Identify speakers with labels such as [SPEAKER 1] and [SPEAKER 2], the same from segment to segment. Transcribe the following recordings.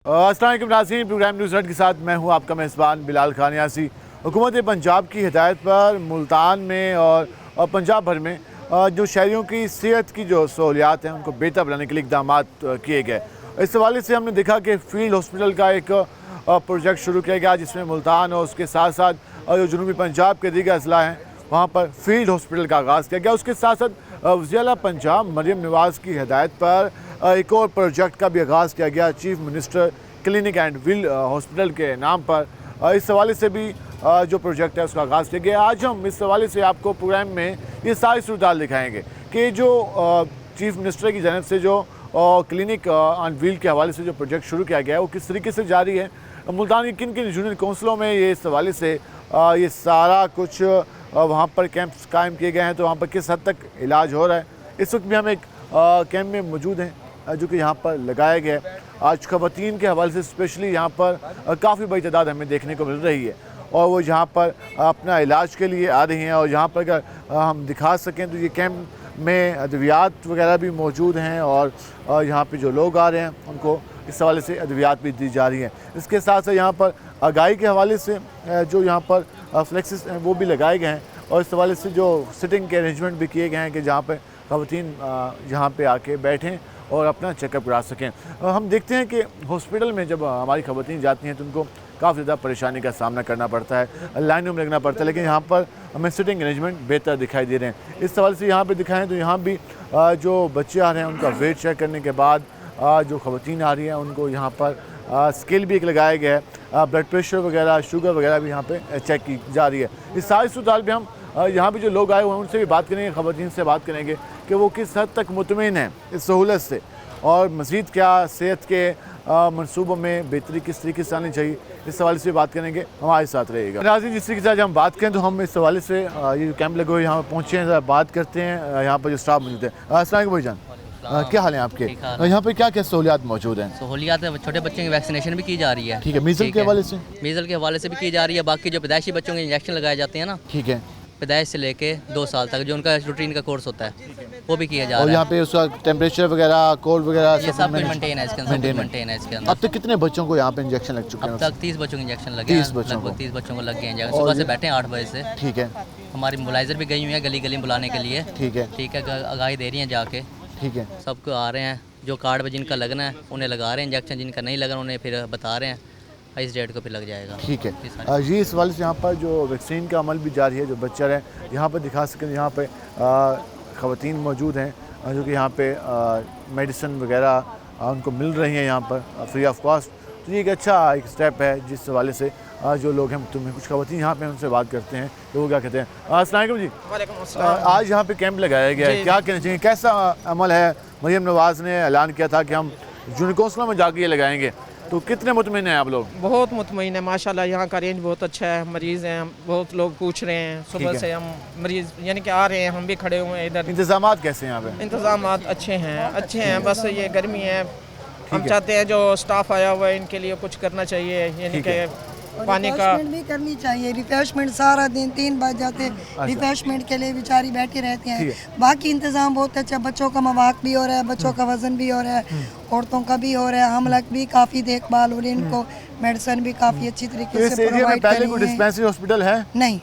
[SPEAKER 1] अस्सलाम वालेकुम नाज़रीन, प्रोग्राम न्यूज़ रन के साथ मैं हूं आपका मेज़बान बिलाल खान यासी। हुकूमत पंजाब की हिदायत पर मुल्तान में और पंजाब भर में जो शहरियों की सेहत की जो सहूलियात हैं उनको बेहतर बनाने के लिए इक़दाम किए गए। इस हवाले से हमने देखा कि फ़ील्ड हॉस्पिटल का एक प्रोजेक्ट शुरू किया गया, जिसमें मुल्तान और उसके साथ साथ जो जनूबी पंजाब के दीगर अज़ला हैं वहाँ पर फील्ड हॉस्पिटल का आगाज़ किया गया। उसके साथ साथ वज़ीर पंजाब मरियम नवाज़ की हिदायत पर एक और प्रोजेक्ट का भी आगाज़ किया गया, chief minister clinic and will hospital के नाम पर। इस हवाले से भी जो प्रोजेक्ट है उसका आगाज़ किया गया। आज हम इस हवाले से आपको प्रोग्राम में ये सारी सूरत दिखाएँगे कि जो चीफ मिनिस्टर की जानब से जो क्लिनिक एंड विल के हवाले से जो प्रोजेक्ट शुरू किया गया है वो किस तरीके से जारी है, मुल्तान की किन किन यूनियन काउंसिलों में ये इस हवाले से ये सारा कुछ वहाँ पर कैंप्स कायम किए गए हैं, तो वहाँ पर किस हद तक इलाज हो रहा है। इस वक्त भी हम एक कैंप में मौजूद हैं जो कि यहाँ पर लगाया गया है। आज ख़वातीन के हवाले से स्पेशली यहाँ पर काफ़ी बड़ी तादाद हमें देखने को मिल रही है और वो यहाँ पर अपना इलाज के लिए आ रही हैं। और यहाँ पर अगर हम दिखा सकें तो ये कैंप में अद्वियात वगैरह भी मौजूद हैं और यहाँ पर जो लोग आ रहे हैं उनको इस हवाले से अद्वियात भी दी जा रही हैं। इसके साथ साथ यहाँ पर आगाही के हवाले से जो यहाँ पर फ्लेक्सिस हैं वो भी लगाए गए हैं और इस हवाले से जो सिटिंग के अरेंजमेंट भी किए गए हैं कि जहाँ पर ख़वातीन यहाँ पे आके बैठें और अपना चेकअप करा सकें। हम देखते हैं कि हॉस्पिटल में जब हमारी ख़वातीन जाती हैं तो उनको काफ़ी ज़्यादा परेशानी का सामना करना पड़ता है, लाइनों में लगना पड़ता है, लेकिन यहाँ पर हमें सिटिंग अरेंजमेंट बेहतर दिखाई दे रहे हैं। इस हवाले से यहाँ पर दिखाएँ तो यहाँ भी जो बच्चे आ रहे हैं उनका वेट चेक करने के बाद जो ख़वातीन आ रही हैं उनको यहाँ पर स्केल भी एक लगाया गया है, ब्लड प्रेशर वगैरह शुगर वगैरह भी यहाँ पे चेक की जा रही है। इस सारी सूरत में हम यहाँ पे जो लोग आए हुए हैं उनसे भी बात करेंगे, ख़वातीन से बात करेंगे कि वो किस हद तक मुतमईन हैं इस सहूलत से और मज़ीद क्या सेहत के मनसूबों में बेहतरी किस तरीके से आनी चाहिए, इस हवाले से बात करेंगे। हमारे साथ रहेगा नाज़रीन। जिस तरीके से हम बात करें तो हम इस हवाले से ये कैंप लगे हुए यहाँ पर पहुँचे हैं, बात करते हैं यहाँ पर जो स्टाफ मौजूद है। अस्सलाम वालेकुम भाईजान, क्या हाल है आपके? यहाँ पे क्या क्या सहूलियात मौजूद हैं?
[SPEAKER 2] सहूलियात छोटे बच्चों की वैक्सीनेशन भी की जा रही है।
[SPEAKER 1] ठीक है, मीज़ल के हवाले से?
[SPEAKER 2] मीज़ल के हवाले से भी की जा रही है। बाकी जो पैदाइशी बच्चों के इंजेक्शन लगाए जाते हैं ना, ठीक है, पैदाइश से लेके 2 साल तक जो उनका रूटीन का कोर्स होता है वो भी किया जा रहा है।
[SPEAKER 1] और यहाँ पे उसका टेम्परेचर वगैरह कोल्ड वगैरह
[SPEAKER 2] ये सब मेंटेन है इसके अंदर।
[SPEAKER 1] अब तक कितने बच्चों को यहाँ पे इंजेक्शन लग चुके हैं?
[SPEAKER 2] अब तक 30 बच्चों के इंजेक्शन लगे हैं। 30 बच्चों को लग गए हैं। सुबह से बैठे हैं 8 बजे से। ठीक है, हमारी मुलाइजर भी गई हुई है गली गली बुलाने के लिए। ठीक है, आगाही दे रही है जाके। ठीक है, सबको आ रहे हैं, जो कार्ड पे जिनका लगना है उन्हें लगा रहे हैं इंजेक्शन, जिनका नहीं लगना उन्हें फिर बता रहे हैं इस डेट को फिर लग जाएगा। ठीक है जी। इस वाले से यहाँ पर जो वैक्सीन का अमल भी जारी है, जो बच्चा है यहाँ पर दिखा सकें, यहाँ पे ख़वातीन मौजूद हैं जो कि यहाँ पे मेडिसिन वगैरह उनको मिल रही हैं यहाँ पर फ्री ऑफ कॉस्ट। तो ये एक अच्छा एक स्टेप है जिस हवाले से जो लोग हैं तुम्हें कुछ ख़वातीन यहाँ पे उनसे बात करते हैं तो वो क्या कहते हैं। अस्सलाम वालेकुम जी।
[SPEAKER 3] वालेकुम अस्सलाम।
[SPEAKER 1] आज यहाँ पे कैंप लगाया गया है, क्या कहना चाहिए, कैसा अमल है? मरियम नवाज़ ने ऐलान किया था कि हम यूनियन काउंसिलों में जाके ये लगाएंगे, तो कितने मुतमईन हैं आप लोग?
[SPEAKER 3] बहुत मुतमईन है माशाल्लाह। यहाँ का रेंज बहुत अच्छा है, मरीज़ हैं, बहुत लोग पूछ रहे हैं सुबह से। हम मरीज़ यानी कि आ रहे हैं, हम भी खड़े हुए हैं इधर।
[SPEAKER 1] इंतज़ामात कैसे हैं यहाँ पे?
[SPEAKER 3] इंतज़ामात अच्छे हैं, बस ये गर्मी है, हम चाहते हैं जो स्टाफ आया हुआ है इनके लिए कुछ करना चाहिए, यानी कि पानी का
[SPEAKER 4] भी करनी चाहिए। रिफ्रेशमेंट सारा दिन 3 बज जाते हैं, रिफ्रेशमेंट के लिए बेचारी बैठी रहती हैं। बाकी इंतजाम बहुत अच्छा, बच्चों का मवाक भी हो रहा है, बच्चों का वजन भी हो रहा है, औरतों का भी हो रहा है, हमलक भी काफ़ी देखभाल हो रही है, इनको मेडिसिन भी काफ़ी अच्छी तरीके से प्रोवाइड कर रही है।
[SPEAKER 1] डिस्पेंसरी हॉस्पिटल है नहीं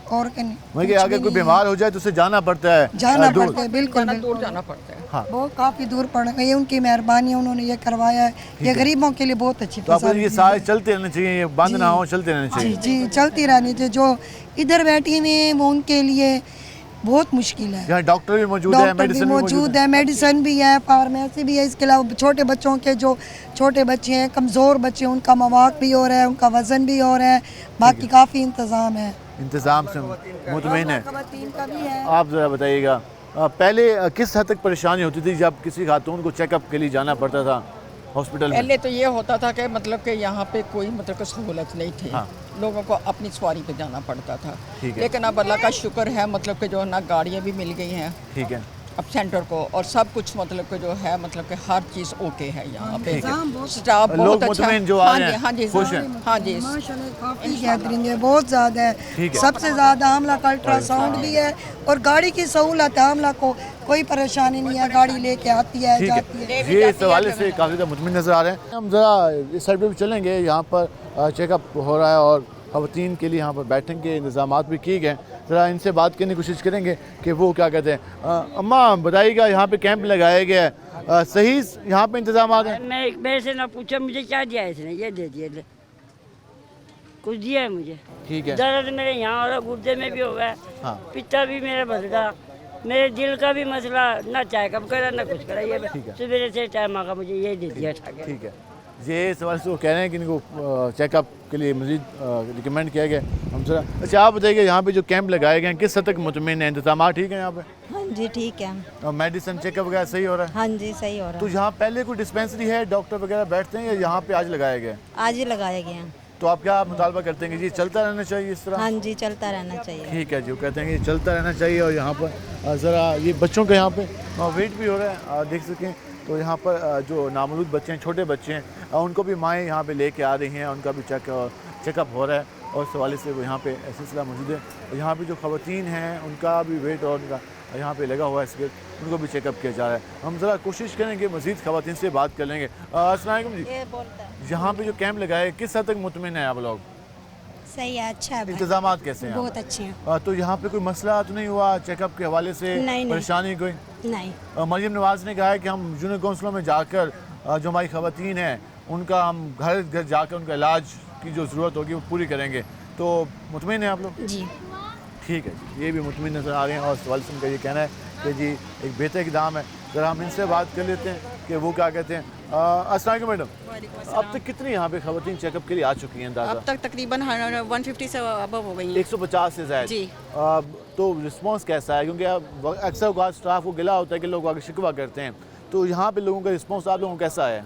[SPEAKER 4] और
[SPEAKER 1] अगर कोई बीमार हो जाए तो उसे जाना पड़ता है,
[SPEAKER 4] बिल्कुल दूर जाना पड़ता है। हाँ। वो काफ़ी दूर पड़ गई, उनकी मेहरबानी, उन्होंने ये करवाया है, ये गरीबों के लिए बहुत अच्छी।
[SPEAKER 1] तो ये सारे चलते रहने चाहिए, ये बंद ना हो, चलते रहने चाहिए।
[SPEAKER 4] जी चलती रहनी चाहिए। जो इधर बैठी हुई हैं वो उनके लिए बहुत मुश्किल है।
[SPEAKER 1] यहाँ डॉक्टर भी मौजूद है,
[SPEAKER 4] मेडिसिन भी है, फार्मेसी भी है। इसके अलावा छोटे बच्चों के जो छोटे बच्चे हैं, कमज़ोर बच्चे, उनका मवाक भी हो रहा है, उनका वज़न भी हो रहा है, बाकी काफ़ी इंतज़ाम है।
[SPEAKER 1] इंतज़ाम से मुतमईन है। आप ज़रा बताइएगा, पहले किस हद तक परेशानी होती थी जब किसी खातून को चेकअप के लिए जाना पड़ता था हॉस्पिटल में?
[SPEAKER 5] पहले तो ये होता था कि मतलब कि यहाँ पे कोई मतलब कि सहूलत नहीं थी। हाँ। लोगों को अपनी सवारी पे जाना पड़ता था। लेकिन अब अल्लाह का शुक्र है मतलब कि जो है ना गाड़ियाँ भी मिल गई हैं। ठीक है। अब सेंटर को, और सब कुछ मतलब कि जो है मतलब कि हर चीज़ ओके है यहाँ पे।
[SPEAKER 4] इंतजाम बहुत
[SPEAKER 5] स्टाफ
[SPEAKER 1] लोग
[SPEAKER 5] बहुत अच्छा
[SPEAKER 1] मुतमईन जो आ
[SPEAKER 5] हाँ
[SPEAKER 1] रहे
[SPEAKER 5] जी
[SPEAKER 1] हैं,
[SPEAKER 5] हाँ जी
[SPEAKER 1] खुश हैं।
[SPEAKER 5] हाँ जी।
[SPEAKER 4] माशाल्लाह काफी गैदरिंग है, बहुत ज्यादा
[SPEAKER 1] ठीक
[SPEAKER 4] है।
[SPEAKER 1] है।
[SPEAKER 4] सबसे ज्यादा आमला का अल्ट्रासाउंड भी है और गाड़ी की सहूलत है। आमला को कोई परेशानी नहीं है, गाड़ी लेके आती है
[SPEAKER 1] ठीक
[SPEAKER 4] जाती है।
[SPEAKER 1] है, ये इस हवाले से काफ़ी ज़्यादा मुतमिन नज़र आ रहे हैं। हम ज़रा इस साइड पे भी चलेंगे, यहाँ पर चेकअप हो रहा है और ख़वातीन के लिए यहाँ पर बैठने के इंतजाम भी किए गए। ज़रा इनसे बात करने की कोशिश करेंगे कि वो क्या कहते हैं। अम्मा बताइएगा, यहाँ पे कैंप लगाया गया है, सही यहाँ पे इंतजाम हैं?
[SPEAKER 6] मैं मेरे से ना पूछो मुझे क्या दिया है इसने, ये दे दिया, ले कुछ दिया है मुझे।
[SPEAKER 1] ठीक है।
[SPEAKER 6] दर्द मेरे यहाँ हो रहा, गुर्दे में भी हो गया,
[SPEAKER 1] हाँ।
[SPEAKER 6] पित्ता भी मेरा बढ़ गया, मेरे दिल का भी मसला, ना चाय कब करा ना कुछ करा, ये सवेरे से टाइम आगा मुझे ये दे दिया उठा के।
[SPEAKER 1] ठीक है, ये इस सवाल से वो कह रहे हैं कि इनको चेकअप के लिए मज़ीद रिकमेंड किया गया। हम सर अच्छा आप बताइए, यहाँ पे जो कैंप लगाए गए हैं किस हद तक मुतमिन है, इंतजाम ठीक है यहाँ पे?
[SPEAKER 7] हाँ जी ठीक है।
[SPEAKER 1] और मेडिसिन चेकअप वगैरह सही हो रहा है?
[SPEAKER 7] हाँ जी सही हो रहा
[SPEAKER 1] तो
[SPEAKER 7] है।
[SPEAKER 1] यहाँ पहले कोई डिस्पेंसरी है, डॉक्टर वगैरह बैठते हैं या यहाँ पे आज लगाया गया है?
[SPEAKER 7] आज ही लगाए गए हैं।
[SPEAKER 1] तो आप क्या मुतालबा करते हैं कि जी चलता रहना चाहिए इस तरह?
[SPEAKER 7] हाँ जी चलता रहना चाहिए।
[SPEAKER 1] ठीक है जी, वो कहते हैं कि चलता रहना चाहिए। और यहाँ पर ज़रा ये बच्चों का यहाँ पे वेट भी हो रहा है, आप देख सकें तो यहाँ पर जो नामौलूद बच्चे हैं, छोटे बच्चे हैं, उनको भी माएँ यहाँ पे लेके आ रही हैं, उनका भी चेकअप हो रहा है और इस हवाले से वो यहाँ पे सिलसिला मौजूद है। और यहाँ पे जो ख़वातीन हैं उनका भी वेट और उनका यहाँ पे लगा हुआ है, इसके उनको भी चेकअप किया जा रहा है। हम ज़रा कोशिश करेंगे मज़ीद ख़वातीन से बात कर लेंगे। अस्सलाम वालेकुम जी, यहाँ पे जो कैंप लगाए किस हद तक मुतमिन है आप लोग?
[SPEAKER 7] सही है, अच्छा है भाई।
[SPEAKER 1] इंतजाम कैसे हैं?
[SPEAKER 7] बहुत अच्छे हैं।
[SPEAKER 1] तो यहाँ पे कोई मसला तो नहीं हुआ चेकअप के हवाले से?
[SPEAKER 7] नहीं।
[SPEAKER 1] परेशानी कोई?
[SPEAKER 7] नहीं।
[SPEAKER 1] मरियम नवाज़ ने कहा है कि हम जूनियर काउंसिलों में जाकर जो हमारी ख़वातीन हैं उनका हम घर घर जाकर उनका इलाज की जो ज़रूरत होगी वो पूरी करेंगे। तो मुतमिन है आप लोग?
[SPEAKER 7] जी
[SPEAKER 1] ठीक है जी, ये भी मुतमिन नज़र आ रहे हैं और सवाल से उनका ये कहना है कि जी एक बेहतर इक़दाम है। ज़रा हम इनसे बात कर लेते हैं कि वो क्या कहते हैं। अस्सलाम वालेकुम मैडम, अब तक कितनी यहाँ पे ख़वातीन चेकअप के लिए आ चुकी हैं अंदाज़ा?
[SPEAKER 8] अब तक तकरीबन 150 से अबव हो गई हैं।
[SPEAKER 1] 150 से ज़्यादा
[SPEAKER 8] जी।
[SPEAKER 1] तो रिस्पांस कैसा है? क्योंकि अब अक्सर औक़ात स्टाफ को गिला होता है कि लोग आगे शिकवा करते हैं, तो यहाँ पे लोगों का रिस्पांस आप लोगों को कैसा है?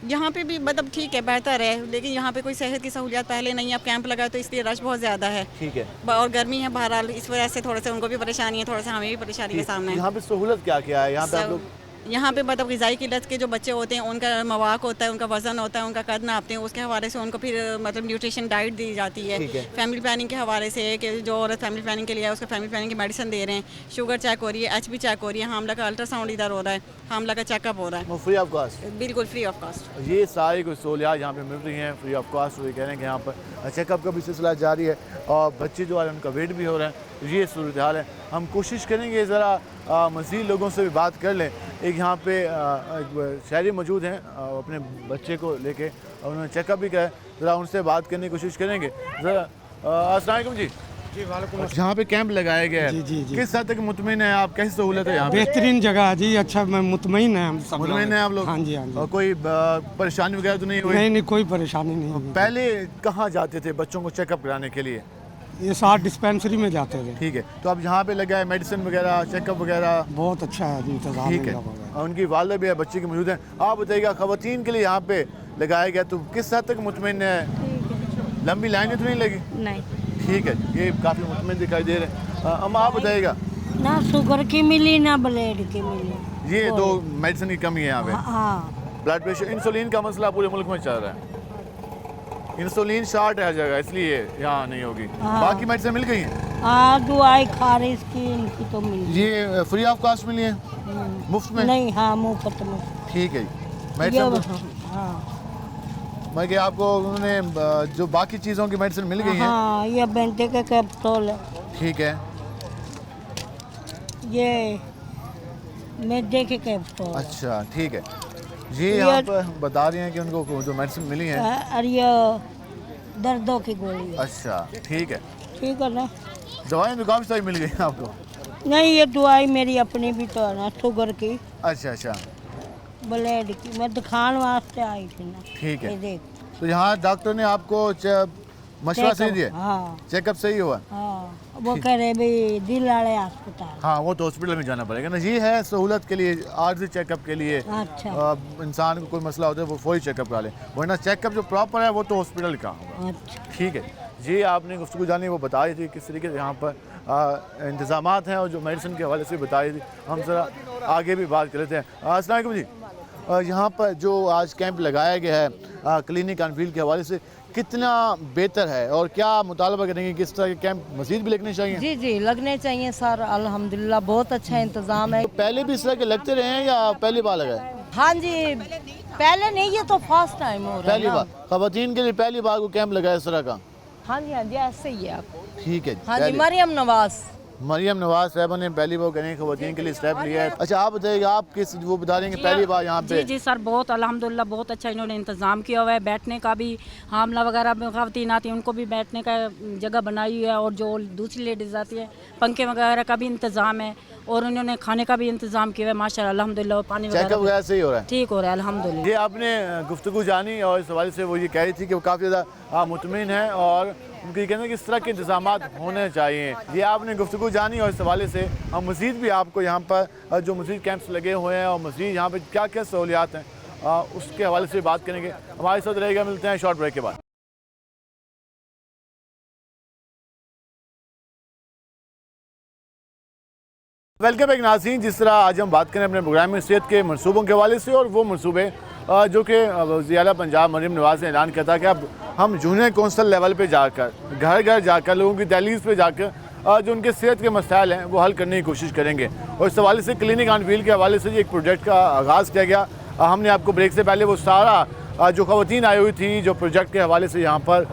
[SPEAKER 8] यहाँ पे भी मतलब ठीक है, बेहतर है, लेकिन यहाँ पे कोई सेहत की सहूलियत पहले नहीं है। अब कैंप लगा तो इसलिए रश बहुत ज़्यादा है।
[SPEAKER 1] ठीक है।
[SPEAKER 8] और गर्मी है बहरहाल, इस वजह से थोड़ा सा उनको भी परेशानी है, थोड़ा सा हमें भी परेशानी का सामना है।
[SPEAKER 1] यहाँ पे सहूलत क्या क्या है यहाँ पे आप लोग?
[SPEAKER 8] यहाँ पे मतलब ग़िज़ाई किल्लत के जो बच्चे होते हैं उनका मवाक होता है, उनका वज़न होता है, उनका कद नापते हैं, उसके हवाले से उनको फिर मतलब न्यूट्रिशन डाइट दी जाती है। फैमिली प्लानिंग के हवाले से कि जो औरत फैमिली प्लानिंग के लिए है उसका फैमिली प्लानिंग की मेडिसिन दे रहे हैं, शुगर चेक हो रही है, एचबी चेक हो रही है, हामला का अल्ट्रासाउंड इधर हो रहा है, हामला का चेकअप हो रहा है,
[SPEAKER 1] वो फ्री ऑफ कॉस्ट?
[SPEAKER 8] बिल्कुल फ्री ऑफ कॉस्ट।
[SPEAKER 1] ये सारी कुछ सहूलियात यहाँ पे मिल रही हैं फ्री ऑफ कॉस्ट। वो कह रहे हैं कि यहाँ पर चेकअप का भी सिलसिला जारी है और बच्चे जो है उनका वेट भी हो रहा है। ये सूरत हाल है। हम कोशिश करेंगे ज़रा मज़ीद लोगों से भी बात कर लें। एक यहाँ पे एक शहरी मौजूद हैं, अपने बच्चे को लेके उन्होंने चेकअप भी किया, ज़रा उनसे बात करने की कोशिश करेंगे। ज़रा अस्सलाम वालेकुम जी।
[SPEAKER 9] जी वालेकुम।
[SPEAKER 1] यहाँ पे कैंप लगाया गया है,
[SPEAKER 9] जी।
[SPEAKER 1] किस हद तक मुतमिन है आप? कैसी सहूलत है यहाँ पे?
[SPEAKER 9] बेहतरीन जगह है जी, अच्छा मैं मुतमईन है हम सब।
[SPEAKER 1] मुतमिन है आप लोग?
[SPEAKER 9] हाँ जी हाँ जी।
[SPEAKER 1] और कोई परेशानी वगैरह तो नहीं हुई?
[SPEAKER 9] नहीं कोई परेशानी नहीं हुई।
[SPEAKER 1] पहले कहाँ जाते थे बच्चों को चेकअप कराने के लिए?
[SPEAKER 9] ये 7 डिस्पेंसरी में जाते थे।
[SPEAKER 1] ठीक है, तो अब यहाँ पे लगा है मेडिसिन वगैरह चेकअप वगैरह?
[SPEAKER 9] बहुत अच्छा है जी, इंतजाम।
[SPEAKER 1] ठीक है, और उनकी वालदा भी है, बच्चे की मौजूद हैं। आप बताइएगा ख़वातीन के लिए यहाँ पे लगाया गया तो किस हद तक मुतमिन है? लंबी लाइनें तो नहीं लगी?
[SPEAKER 6] नहीं।
[SPEAKER 1] ठीक है, ये काफ़ी मुतमिन दिखाई दे रहे हैं। अम्मा आप बताइएगा,
[SPEAKER 6] ना शुगर की मिली ना ब्लड की मिली।
[SPEAKER 1] ये दो मेडिसिन की कमी है यहाँ पे?
[SPEAKER 6] हाँ।
[SPEAKER 1] ब्लड प्रेशर, इंसुलिन का मसला पूरे मुल्क में चल रहा है। इंसुलिन शॉर्ट है हर जगह, इसलिए यहाँ नहीं होगी। बाकी मेडिसिन मिल गई हैं?
[SPEAKER 6] हाँ दवाई खारिज की इनकी तो मिली।
[SPEAKER 1] ये फ्री ऑफ कॉस्ट मिली है? मुफ्त में?
[SPEAKER 6] नहीं, हाँ मुफ्त में।
[SPEAKER 1] ठीक है, मेडिसिन
[SPEAKER 6] हाँ
[SPEAKER 1] मैं कि आपको उन्होंने जो बाकी चीज़ों की मेडिसिन मिल गई है?
[SPEAKER 6] हाँ, ये बेंटे के कैप्सूल है,
[SPEAKER 1] ठीक है।
[SPEAKER 6] ये मैदे के कैप्सूल।
[SPEAKER 1] अच्छा ठीक है जी। यहाँ पर बता रहे हैं कि उनको जो मेडिसिन मिली है,
[SPEAKER 6] और ये दर्दों की गोली।
[SPEAKER 1] अच्छा ठीक है।
[SPEAKER 6] ठीक है ना?
[SPEAKER 1] दवाई दुकान से मिल गई आपको?
[SPEAKER 6] नहीं, ये दवाई मेरी अपनी भी तो है ना, शुगर की,
[SPEAKER 1] अच्छा
[SPEAKER 6] ब्लड की, मैं दिखाने वास्ते आई थी ना।
[SPEAKER 1] ठीक है।
[SPEAKER 6] ये देख,
[SPEAKER 1] तो यहाँ डॉक्टर ने आपको मशवरा सही दिया?
[SPEAKER 6] हाँ
[SPEAKER 1] चेकअप सही हुआ?
[SPEAKER 6] हाँ, वो कह रहे भाई दिल वाले अस्पताल।
[SPEAKER 1] हाँ, वो तो हॉस्पिटल में जाना पड़ेगा ना। ये है सहूलत के लिए, आर्जी चेकअप के लिए।
[SPEAKER 6] अच्छा।
[SPEAKER 1] इंसान को कोई मसला होता है वो फौरी चेकअप करा ले, वरना चेकअप जो प्रॉपर है वो तो हॉस्पिटल का होगा।
[SPEAKER 6] अच्छा।
[SPEAKER 1] ठीक है जी। आपने गुफ्तगू जानी वो बता रही थी किस तरीके से यहाँ पर इंतज़ामात हैं और जो मेडिसिन के हवाले से बताई थी, हम ज़रा आगे भी बात कर लेते हैं। अस्सलाम वालेकुम जी, यहाँ पर जो आज कैंप लगाया गया है क्लिनिक ऑन व्हील के हवाले से, कितना बेहतर है और क्या मुतालबा करेंगे कि इस तरह के कैंप मज़ीद भी लगने चाहिए?
[SPEAKER 10] जी जी लगने चाहिए सर, अल्हम्दुलिल्लाह बहुत अच्छा इंतज़ाम है।
[SPEAKER 1] तो पहले भी इस तरह के लगते रहे हैं या पहली बार लगा है?
[SPEAKER 10] हाँ जी, पहले नहीं, ये तो फर्स्ट टाइम हो रहा है।
[SPEAKER 1] पहली बार ख़वातीन के लिए पहली बार को कैंप लगाया इस तरह का?
[SPEAKER 10] हाँ जी, हाँ जी, ऐसे ही है आप।
[SPEAKER 1] ठीक है।
[SPEAKER 10] हाँ जी, मरियम नवाज साहबा ने पहली बार कहने ख़वातीन के लिए स्टेप लिया है। अच्छा, आप बताइएगा, आप किस वो बता देंगे पहली बार यहाँ पे?
[SPEAKER 11] जी सर, बहुत अल्हम्दुलिल्लाह बहुत अच्छा इन्होंने इंतज़ाम किया हुआ है। बैठने का भी, हामला वगैरह में ख़वातीन आती हैं उनको भी बैठने का जगह बनाई हुई है, और जो दूसरी लेडीज़ आती है पंखे वगैरह का भी इंतज़ाम है, और उन्होंने खाने का भी इंतज़ाम किया है माशाल्लाह अल्हम्दुलिल्लाह। पानी
[SPEAKER 1] वगैरह सही हो रहा है? ठीक
[SPEAKER 11] हो रहा है अल्हम्दुलिल्लाह।
[SPEAKER 1] ये आपने गुफ्तगू जानी और इस हवाले से वो ये कह रही थी कि वो काफ़ी ज़्यादा मुतमिन है और उनके कहना है कि इस तरह के इंतजाम होने चाहिए। ये आपने गुफ्तगू जानी और इस हवाले से हम मज़ीद भी आपको यहाँ पर जो मज़ीद कैंप्स लगे हुए हैं और मज़ीद यहाँ पर क्या क्या सहूलियात हैं उसके हवाले से बात करेंगे। हमारे साथ रहेगा, मिलते हैं शॉर्ट ब्रेक के बाद। वेलकम बैक नाज़रीन, जिस तरह आज हम बात करें अपने प्रोग्राम में सेहत के मनसूबों के हवाले से, और वो मनसूबे जो कि वज़ीर आला पंजाब मरियम नवाज़ ने ऐलान किया था कि अब हम जूनियर कौंसल लेवल पे जाकर, घर घर जाकर, लोगों की दहलीज़ पे जाकर जो उनके सेहत के मसाइल हैं वो हल करने की कोशिश करेंगे। और इस हवाले से क्लिनिक ऑन व्हील के हवाले से एक प्रोजेक्ट का आगाज़ किया गया। हमने आपको ब्रेक से पहले वो सारा जो ख़वातीन आई हुई थी जो प्रोजेक्ट के हवाले से यहाँ पर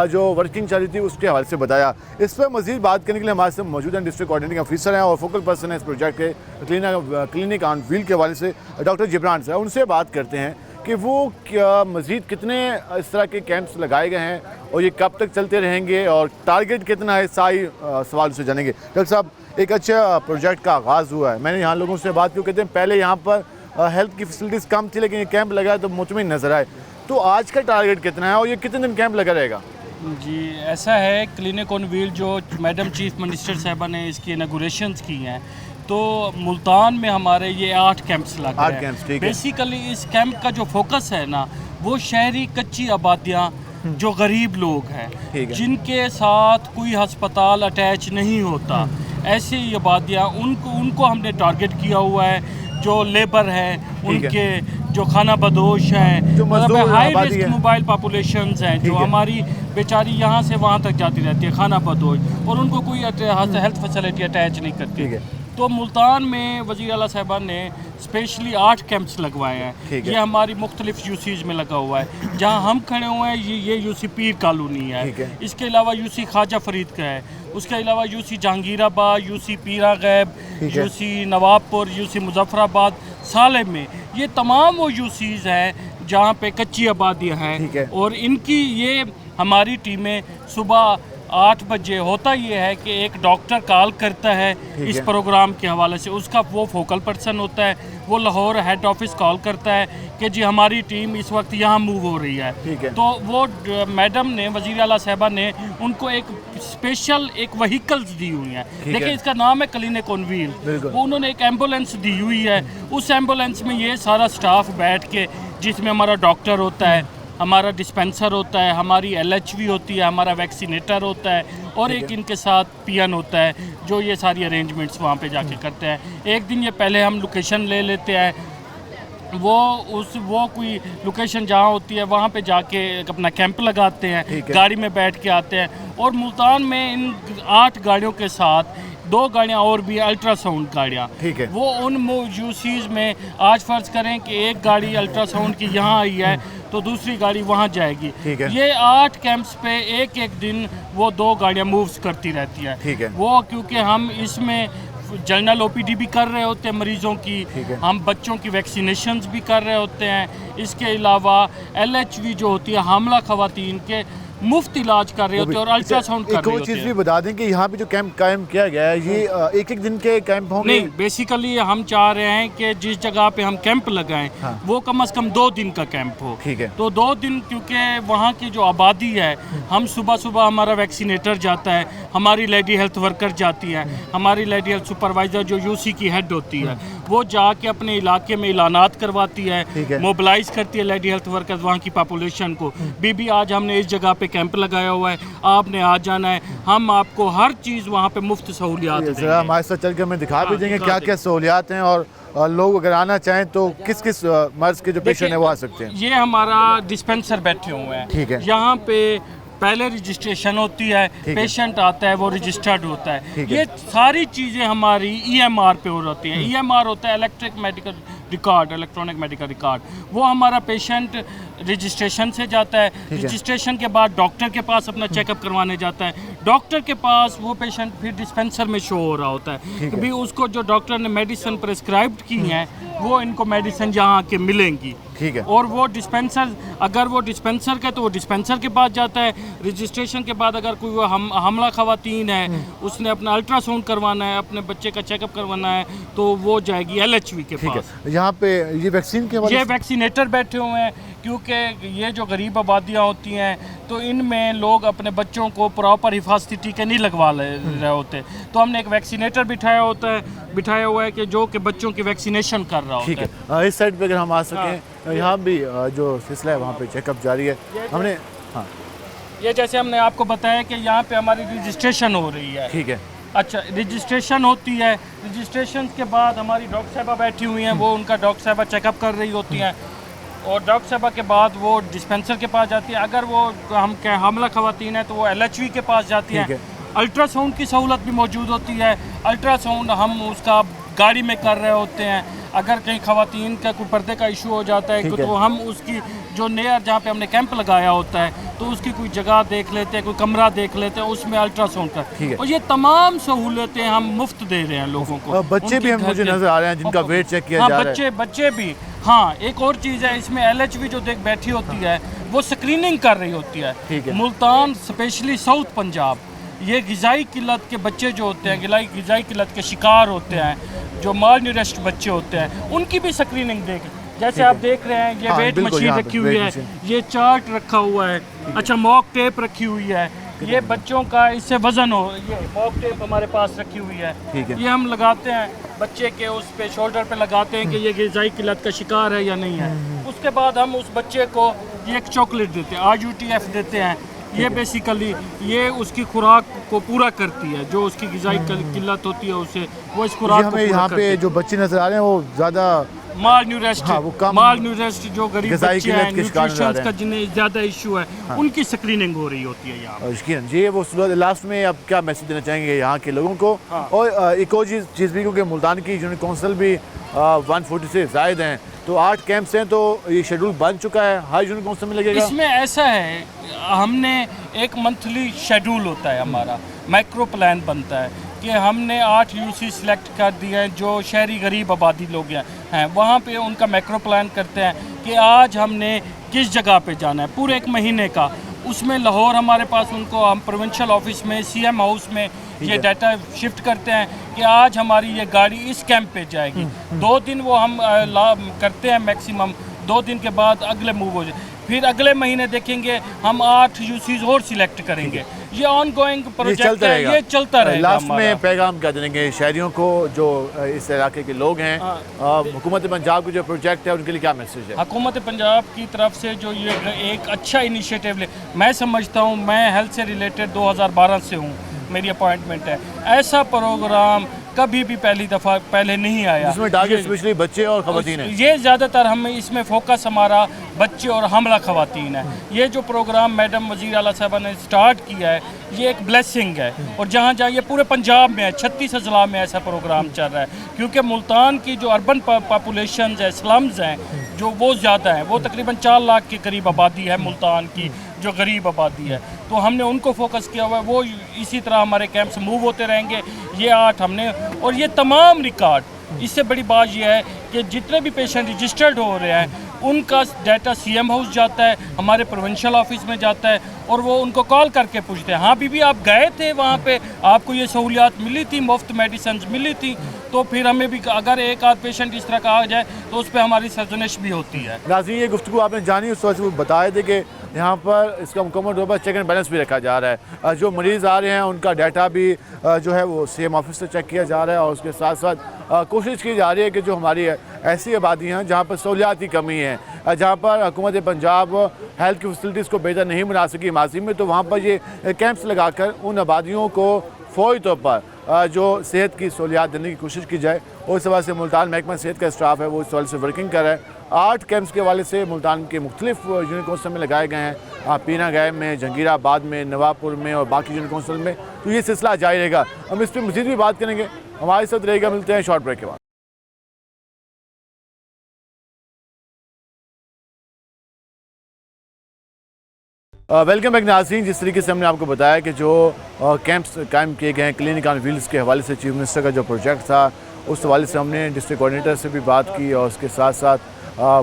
[SPEAKER 1] जो वर्किंग चल रही थी उसके हवाले से बताया। इस पर मज़ीद बात करने के लिए हमारे साथ मौजूद हैं डिस्ट्रिक्ट कोऑर्डिनेटिंग ऑफिसर हैं और फोकल पर्सन है इस प्रोजेक्ट के क्लिनिक ऑन व्हील के हवाले से डॉक्टर जिब्रान साहब। उनसे बात करते हैं कि वो क्या मज़ीद कितने इस तरह के कैंप्स लगाए गए हैं और ये कब तक चलते रहेंगे और टारगेट कितना है, सारी सवाल से जानेंगे। डॉक्टर साहब, एक अच्छा प्रोजेक्ट का आगाज़ हुआ है, मैंने यहाँ लोगों से बात की, कहते हैं पहले यहाँ पर हेल्थ की फैसिलिटीज़ कम थी लेकिन ये कैंप लगाया तो मुतमिन नज़र आए। तो आज का टारगेट कितना है और ये कितने दिन कैंप लगा रहेगा?
[SPEAKER 12] जी ऐसा है, क्लिनिक ऑन व्हील जो मैडम चीफ मिनिस्टर साहबा ने इसकी इनॉग्रेशंस की हैं, तो मुल्तान में हमारे ये 8 कैंप्स लग रहे हैं। बेसिकली इस कैंप का जो फोकस है ना, वो शहरी कच्ची आबादियाँ जो गरीब लोग हैं, जिनके साथ कोई अस्पताल अटैच नहीं होता, ऐसी आबादियाँ उनको हमने टारगेट किया हुआ है। जो लेबर है, उनके जो खाना बदोश हैं, जो हाई रिस्क मोबाइल पॉपुलेशंस हैं, जो हमारी बेचारी यहाँ से वहाँ तक जाती रहती है खाना बदोश, और उनको कोई हेल्थ फैसिलिटी अटैच नहीं करती। तो मुल्तान में वज़ीर आला साहबा ने स्पेशली 8 कैंप्स लगवाए हैं। ये हमारी मुख्तलिफ यूसीज में लगा हुआ है। जहाँ हम खड़े हुए हैं ये यूसी पीर कॉलोनी है। इसके अलावा यूसी ख्वाजा फरीद का है, उसके अलावा यूसी जहांगीराबाद, यूसी पीरा गैब, यूसी नवाबपुर, यूसी मुजफ्फराबाद, सालेम में, ये तमाम वो यूसीज हैं जहाँ पे कच्ची आबादियाँ हैं। और इनकी ये हमारी टीमें सुबह 8 बजे, होता ये है कि एक डॉक्टर कॉल करता है इस प्रोग्राम के हवाले से, उसका वो फोकल पर्सन होता है, वो लाहौर हेड ऑफिस कॉल करता है कि जी हमारी टीम इस वक्त यहाँ मूव हो रही है। तो वो मैडम ने, वज़ीर आला साहबा ने उनको एक स्पेशल एक व्हीकल्स दी हुई हैं। देखिए इसका नाम है क्लिनिक ऑन व्हील। वो उन्होंने एक एम्बुलेंस दी हुई है। उस एम्बुलेंस में ये सारा स्टाफ बैठ के, जिसमें हमारा डॉक्टर होता है, हमारा डिस्पेंसर होता है, हमारी LHV होती है, हमारा वैक्सीनेटर होता है, और एक इनके साथ PN होता है जो ये सारी अरेंजमेंट्स वहाँ पे जाके करते हैं। एक दिन ये पहले हम लोकेशन ले लेते हैं, वो कोई लोकेशन जहाँ होती है वहाँ पे जाके अपना कैंप लगाते हैं, गाड़ी में बैठ के आते हैं। और मुल्तान में इन 8 गाड़ियों के साथ 2 गाड़ियाँ और भी अल्ट्रासाउंड गाड़ियाँ, वो उन यूसीज में, आज फ़र्ज़ करें कि एक गाड़ी अल्ट्रासाउंड की यहाँ आई है तो दूसरी गाड़ी वहाँ जाएगी। ये 8 कैंप्स पे एक दिन वो 2 गाड़ियाँ मूव्स करती रहती हैं। वो क्योंकि हम इसमें जनरल OPD भी कर रहे होते हैं मरीज़ों की, हम बच्चों की वैक्सीनेशंस भी कर रहे होते हैं। इसके अलावा LHV जो होती है, हामला ख़वातीन के मुफ्त इलाज कर रहे होते हैं और अल्ट्रासाउंड कर रहे होते हैं।
[SPEAKER 1] चीज़ भी बता दें कि यहाँ पे जो कैंप कायम किया गया है, ये एक दिन के कैंप होंगे?
[SPEAKER 12] नहीं, बेसिकली हम चाह रहे हैं कि जिस जगह पे हम कैंप लगाएं, वो कम से कम 2 दिन का कैंप हो। तो 2 दिन, क्योंकि वहाँ की जो आबादी है, हम सुबह हमारा वैक्सीनेटर जाता है, हमारी लेडी हेल्थ वर्कर जाती है, हमारी लेडी हेल्थ सुपरवाइज़र जो UC की हेड होती है, वो जाके अपने इलाके में ऐलानात करवाती है, मोबिलाइज करती है लेडी हेल्थ वर्कर वहाँ की पॉपुलेशन को। बीबी आज हमने इस जगह पे पे कैंप लगाया हुआ है, आपने आ जाना है, हम आपको हर चीज़ वहाँ पे मुफ्त सहूलियात देंगे।
[SPEAKER 1] हमारे साथ चल के हमें दिखा भी देंगे क्या क्या सहूलियात हैं, और लोग अगर आना चाहें तो किस किस मर्ज के जो पेशेंट हैं वो आ सकते हैं।
[SPEAKER 12] ये हमारा डिस्पेंसर बैठे हुए हैं,
[SPEAKER 1] ठीक है।
[SPEAKER 12] यहाँ पे पहले रजिस्ट्रेशन होती है, पेशेंट आता है, वो रजिस्टर्ड होता है। ये सारी चीज़ें हमारी EMR पे हो जाती हैं। EMR होता है electric medical record, electronic medical record. वो हमारा पेशेंट रजिस्ट्रेशन से जाता है, रजिस्ट्रेशन के बाद डॉक्टर के पास अपना चेकअप करवाने जाता है, डॉक्टर के पास वो पेशेंट फिर डिस्पेंसर में शो हो रहा होता है कि उसको जो डॉक्टर ने मेडिसिन प्रेस्क्राइब की हैं वो इनको मेडिसिन यहाँ के मिलेंगी।
[SPEAKER 1] ठीक है।
[SPEAKER 12] और वो डिस्पेंसर, अगर वो डिस्पेंसर का तो वो डिस्पेंसर के पास जाता है। रजिस्ट्रेशन के बाद अगर कोई वो हमला खवातीन है, उसने अपना अल्ट्रासाउंड करवाना है, अपने बच्चे का चेकअप करवाना है, तो वो जाएगी LHV के पास।
[SPEAKER 1] यहाँ पे ये वैक्सीन के
[SPEAKER 12] ये वैक्सीनेटर बैठे हुए हैं, क्योंकि ये जो गरीब आबादियाँ होती हैं तो इनमें लोग अपने बच्चों को प्रॉपर हिफाजती टीके नहीं लगवा रहे होते, तो हमने एक वैक्सीनेटर बिठाया हुआ है कि जो कि बच्चों की वैक्सीनेशन कर रहा होता है।
[SPEAKER 1] ठीक है। इस साइड पे अगर हम आ सकें, यहाँ भी जो सिलसिला है वहाँ पे चेकअप जारी है। हमने
[SPEAKER 12] ये जैसे हमने आपको बताया कि यहाँ पे हमारी रजिस्ट्रेशन हो रही है।
[SPEAKER 1] ठीक है।
[SPEAKER 12] अच्छा, रजिस्ट्रेशन होती है, रजिस्ट्रेशन के बाद हमारी डॉक्टर साहबा बैठी हुई हैं, वो उनका डॉक्टर साहबा चेकअप कर रही होती हैं, और डॉक्टर साहबा के बाद वो डिस्पेंसर के पास जाती है। अगर वो हमला खवातीन है तो वो LHV के पास जाती हैं। अल्ट्रासाउंड की सहूलत भी मौजूद होती है। अल्ट्रासाउंड हम उसका गाड़ी में कर रहे होते हैं। अगर कहीं खवातीन का कोई पर्दे का इशू हो जाता है तो हम उसकी जो नियर जहाँ पे हमने कैंप लगाया होता है तो उसकी कोई जगह देख लेते हैं, कोई कमरा देख लेते हैं, उसमें अल्ट्रासाउंड का। और ये तमाम सहूलतें हम मुफ्त दे रहे हैं लोगों को।
[SPEAKER 1] बच्चे भी हम मुझे नजर आ रहे हैं जिनका वेट चेक किया जा रहा है।
[SPEAKER 12] बच्चे भी। हाँ, एक और चीज़ है इसमें, LHV जो देख बैठी होती है वो स्क्रीनिंग कर रही होती है। मुल्तान स्पेशली साउथ पंजाब, ये ग़िज़ाई किल्लत के बच्चे जो होते हैं, ग़िज़ाई किल्लत के शिकार होते हैं, जो माल न्यूरिश्ड बच्चे होते हैं, उनकी भी स्क्रीनिंग देख। जैसे आप देख रहे हैं ये वेट मशीन रखी हुई है, ये चार्ट रखा हुआ है, अच्छा मॉक टेप रखी हुई है, ये बच्चों का इससे वज़न हो, ये मॉक टेप हमारे पास रखी हुई है, ये हम लगाते हैं बच्चे के उस पे शोल्डर पे लगाते हैं कि ये ग़िज़ाई किल्लत का शिकार है या नहीं है। उसके बाद हम उस बच्चे को ये एक चॉकलेट देते हैं, RUTF देते हैं। ये बेसिकली ये उसकी खुराक को पूरा करती है, जो उसकी ग़िज़ाई किल्लत होती है उसे वो इस खुराक को पूरा
[SPEAKER 1] यहाँ पे जो बच्चे नजर आ रहे हैं वो ज़्यादा
[SPEAKER 12] माल न्यूरिश्ड जो गरीब बच्चे हैं, न्यूट्रिशन का जिन्हें ज़्यादा इशू है, उनकी स्क्रीनिंग हो रही होती है यहाँ।
[SPEAKER 1] जी, वो लास्ट में आप क्या मैसेज देना चाहेंगे यहाँ के लोगों को? और एक और चीज़ भी, क्योंकि मुल्तान की यूनिट काउंसिल भी 140 से ज़ायद हैं, तो 8 कैंप्स हैं, तो ये शेड्यूल बन चुका है, हर यूनिट काउंसिल में लगेगा।
[SPEAKER 12] इसमें ऐसा है, हमने एक मंथली शेड्यूल होता है, हमारा माइक्रो प्लान बनता है कि हमने 8 UC सिलेक्ट कर दिए हैं जो शहरी गरीब आबादी लोग हैं, वहाँ पे उनका मैक्रो प्लान करते हैं कि आज हमने किस जगह पे जाना है पूरे 1 महीने का। उसमें लाहौर हमारे पास, उनको हम प्रोविंशियल ऑफिस में CM हाउस में ये डाटा शिफ्ट करते हैं कि आज हमारी ये गाड़ी इस कैंप पे जाएगी। 2 दिन वो हम करते हैं मैक्सिमम, 2 दिन के बाद अगले मूव हो जाए, फिर अगले महीने देखेंगे हम 8 UCs और सिलेक्ट करेंगे। ये ऑनगोइंग प्रोजेक्ट है, ये चलता रहेगा।
[SPEAKER 1] लास्ट में पैगाम क्या देंगे शहरियों को जो इस इलाके के लोग हैं? हुकूमत पंजाब का जो प्रोजेक्ट है उनके लिए क्या मैसेज है?
[SPEAKER 12] हुकूमत पंजाब की तरफ से जो ये एक अच्छा इनिशिएटिव मैं समझता हूँ, मैं हेल्थ से रिलेटेड 2012 से हूँ, मेरी अपॉइंटमेंट है, ऐसा प्रोग्राम कभी भी पहले नहीं आया।
[SPEAKER 1] इसमें टारगेट स्पेशली बच्चे और खवातीन हैं।
[SPEAKER 12] ये ज़्यादातर हम इसमें फोकस हमारा बच्चे और हमला खवातीन है। ये जो प्रोग्राम मैडम वज़ीर आला साहबा ने स्टार्ट किया है, ये एक ब्लेसिंग है, और जहाँ जहाँ ये पूरे पंजाब में है, 36 अजला में ऐसा प्रोग्राम चल रहा है, क्योंकि मुल्तान की जो अर्बन पॉपुलेशन है, स्लम्स हैं, जो वो ज़्यादा हैं, वो तकरीबन 4 लाख के करीब आबादी है मुल्तान की, जो गरीब आबादी है, तो हमने उनको फोकस किया हुआ है। वो इसी तरह हमारे कैंप्स मूव होते रहेंगे। ये 8 हमने, और ये तमाम रिकॉर्ड, इससे बड़ी बात यह है कि जितने भी पेशेंट रजिस्टर्ड हो रहे हैं उनका डाटा CM हाउस जाता है, हमारे प्रोविंशियल ऑफिस में जाता है, और वो उनको कॉल करके पूछते हैं, हाँ बीबी आप गए थे वहाँ पे, आपको ये सहूलियात मिली थी, मुफ्त मेडिसिन मिली थी, तो तो फिर हमें भी अगर एक आध पेशेंट इस तरह का आ जाए तो उस पर हमारी सर्जनिश भी होती है।
[SPEAKER 1] नाज़रीन, ये गुफ्तगू आपने जानी, उस वजह से वो बताए थे कि यहाँ पर इसका मुकम्मल तौर पर चेक एंड बैलेंस भी रखा जा रहा है। जो मरीज़ आ रहे हैं उनका डाटा भी जो है वो CM ऑफिस से चेक किया जा रहा है और उसके साथ साथ कोशिश की जा रही है कि जो हमारी ऐसी आबादी हैं जहाँ पर सहूलियात की कमी है, जहाँ पर हुकूमत पंजाब हेल्थ की फैसिलिटीज़ को बेहतर नहीं बना सकी माजी में, तो वहाँ पर ये कैंप्स लगाकर उन आबादियों को फौरी तौर पर जो सेहत की सहूलियात देने की कोशिश की जाए। और इस वजह से मुल्तान महकमा सेहत का स्टाफ है वो इस हवाले से वर्किंग कर रहा है। 8 कैंप्स के हवाले से मुल्तान के मुख्तलिफ यूनिट कौंसल में लगाए गए हैं, पीना गैब में, जंगीराबाद में, नवापुर में और बाकी यूनिट कौंसल में। तो ये सिलसिला जारी रहेगा, हम इस पर मज़ीद भी बात करेंगे। हमारे साथ रहेगा, मिलते हैं शॉर्ट ब्रेक के बाद। वेलकम बैक नाज़रीन। जिस तरीके से हमने आपको बताया कि जो कैंप्स कायम किए गए हैं क्लिनिक ऑन व्हील्स के हवाले से, चीफ मिनिस्टर का जो प्रोजेक्ट था उस हवाले से हमने डिस्ट्रिक्ट कोऑर्डिनेटर से भी बात की और उसके साथ साथ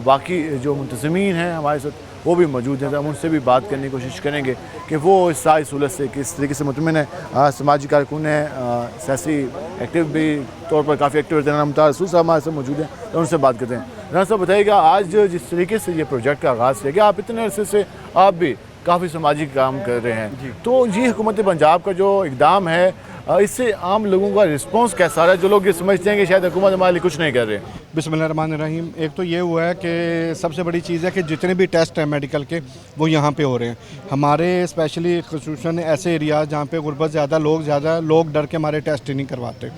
[SPEAKER 1] बाकी जो मुंतज़मीन हैं हमारे साथ वो भी मौजूद हैं, तो हम उनसे भी बात करने की कोशिश करेंगे कि वो इस सारी सहूलत से किस तरीके से मुतमिन है। समाजी कारकुन है, सियासी एक्टिव भी तौर पर काफ़ी एक्टिव रहते हैं, मुमताज़ रसूल साहब हमारे साथ मौजूद हैं, तो उनसे बात करते हैं। राना साहब बताइएगा, आज जिस तरीके से ये प्रोजेक्ट का आगाज़ किया गया, आप इतने अरसे से आप भी काफ़ी समाजी काम कर रहे हैं, तो जी हुकूमत पंजाब का जो इकदाम है इससे आम लोगों का रिस्पांस कैसा रहा है, जो लोग ये समझते हैं कि शायद हुकूमत हमारे लिए कुछ नहीं कर रहे?
[SPEAKER 13] बिस्मिल्लाहिर्रहमानिर्रहीम। एक तो ये हुआ है कि सबसे बड़ी चीज़ है कि जितने भी टेस्ट हैं मेडिकल के वो यहाँ पे हो रहे हैं। हमारे स्पेशली खुसूसन ऐसे एरिया जहाँ पे गुर्बत ज़्यादा, लोग डर के हमारे टेस्ट ही नहीं करवाते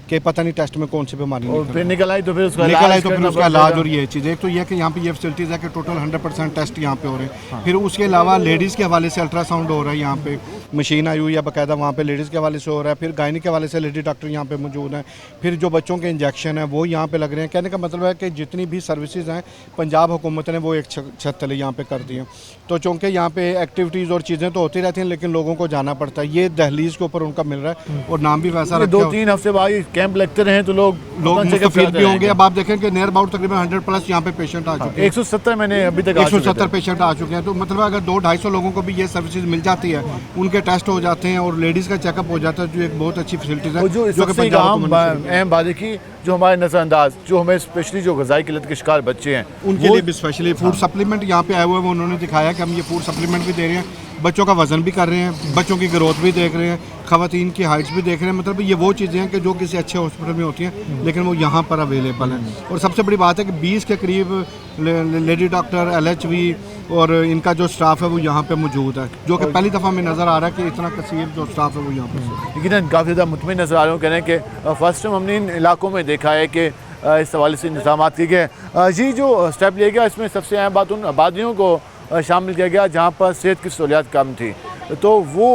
[SPEAKER 13] कि पता नहीं टेस्ट में कौन सी बीमारी
[SPEAKER 1] फिर निकल आई तो फिर उसका
[SPEAKER 13] इलाज और ये चीज़। एक तो यह कि यहाँ पे ये फैसिलिटीज़ है कि टोटल 100% टेस्ट यहाँ पे हो रहे हैं। फिर उसके अलावा लेडीज़ के हवाले से अल्ट्रासाउंड हो रहा है, यहाँ पे मशीन आई हुई है बाकायदा, वहाँ पे लेडीज़ के हवाले से हो रहा है। फिर गायनी के हवाले से लेडी डॉक्टर यहाँ पे मौजूद हैं। फिर जो बच्चों के इंजेक्शन है वो यहाँ पे लग रहे हैं। कहने का मतलब है कि जितनी भी सर्विसेज हैं पंजाब हुकूमत ने वो एक छत तले यहाँ पे कर दी हैं। तो चूँकि यहाँ पे एक्टिविटीज़ और चीज़ें तो होती रहती हैं लेकिन लोगों को जाना पड़ता है। ये दहलीज के ऊपर उनका मिल रहा है और नाम भी वैसा
[SPEAKER 1] 2-3 हफ्ते बाद कैंप लगते रहे तो लोग
[SPEAKER 13] मुस्तफीद भी होंगे। अब आप देखें कि नियर अबाउट तकरीबन 100+ यहाँ पे पेशेंट आ चुके हैं।
[SPEAKER 1] 170 मैंने अभी तक
[SPEAKER 13] 170 पेशेंट आ चुके हैं। तो मतलब अगर 200-250 लोगों को भी ये सर्विसेज मिल जाती है, उनके टेस्ट हो जाते हैं और लेडीज़ का चेकअप हो जाता है, जो एक बहुत अच्छी फैसिलिटीज़ है।
[SPEAKER 1] जो अहम बात है कि जो हमारे नज़रअंदाज, जो हमें स्पेशली जो ग़िज़ाई किल्लत के शिकार बच्चे हैं
[SPEAKER 13] उनके लिए भी स्पेशली फूड सप्लीमेंट यहाँ पे आए हुए हैं। उन्होंने दिखाया कि हम ये फूड सप्लीमेंट भी दे रहे हैं, बच्चों का वज़न भी कर रहे हैं, बच्चों की ग्रोथ भी देख रहे हैं, ख़वातीन की हाइट्स भी देख रहे हैं। मतलब ये वो चीज़ें हैं कि जो किसी अच्छे हॉस्पिटल में होती हैं लेकिन वो यहाँ पर अवेलेबल हैं। और सबसे बड़ी बात है कि 20 के करीब लेडी डॉक्टर, LHV और इनका जो स्टाफ है वो यहाँ पे मौजूद है, जो कि पहली दफ़ा में नज़र आ रहा है कि इतना कसीर जो स्टाफ है वो यहाँ पर।
[SPEAKER 1] लेकिन काफ़ी ज़्यादा मुतमिन नज़र आ रहे हो, कह रहे हैं कि फर्स्ट टाइम हमने इन इलाकों में देखा है कि इस हवाले से इंतजाम किए गए। जी, जो स्टेप लिया गया इसमें सबसे अहम बात उन आबादियों को शामिल किया गया जहाँ पर सेहत की सहूलियात कम थी, तो वो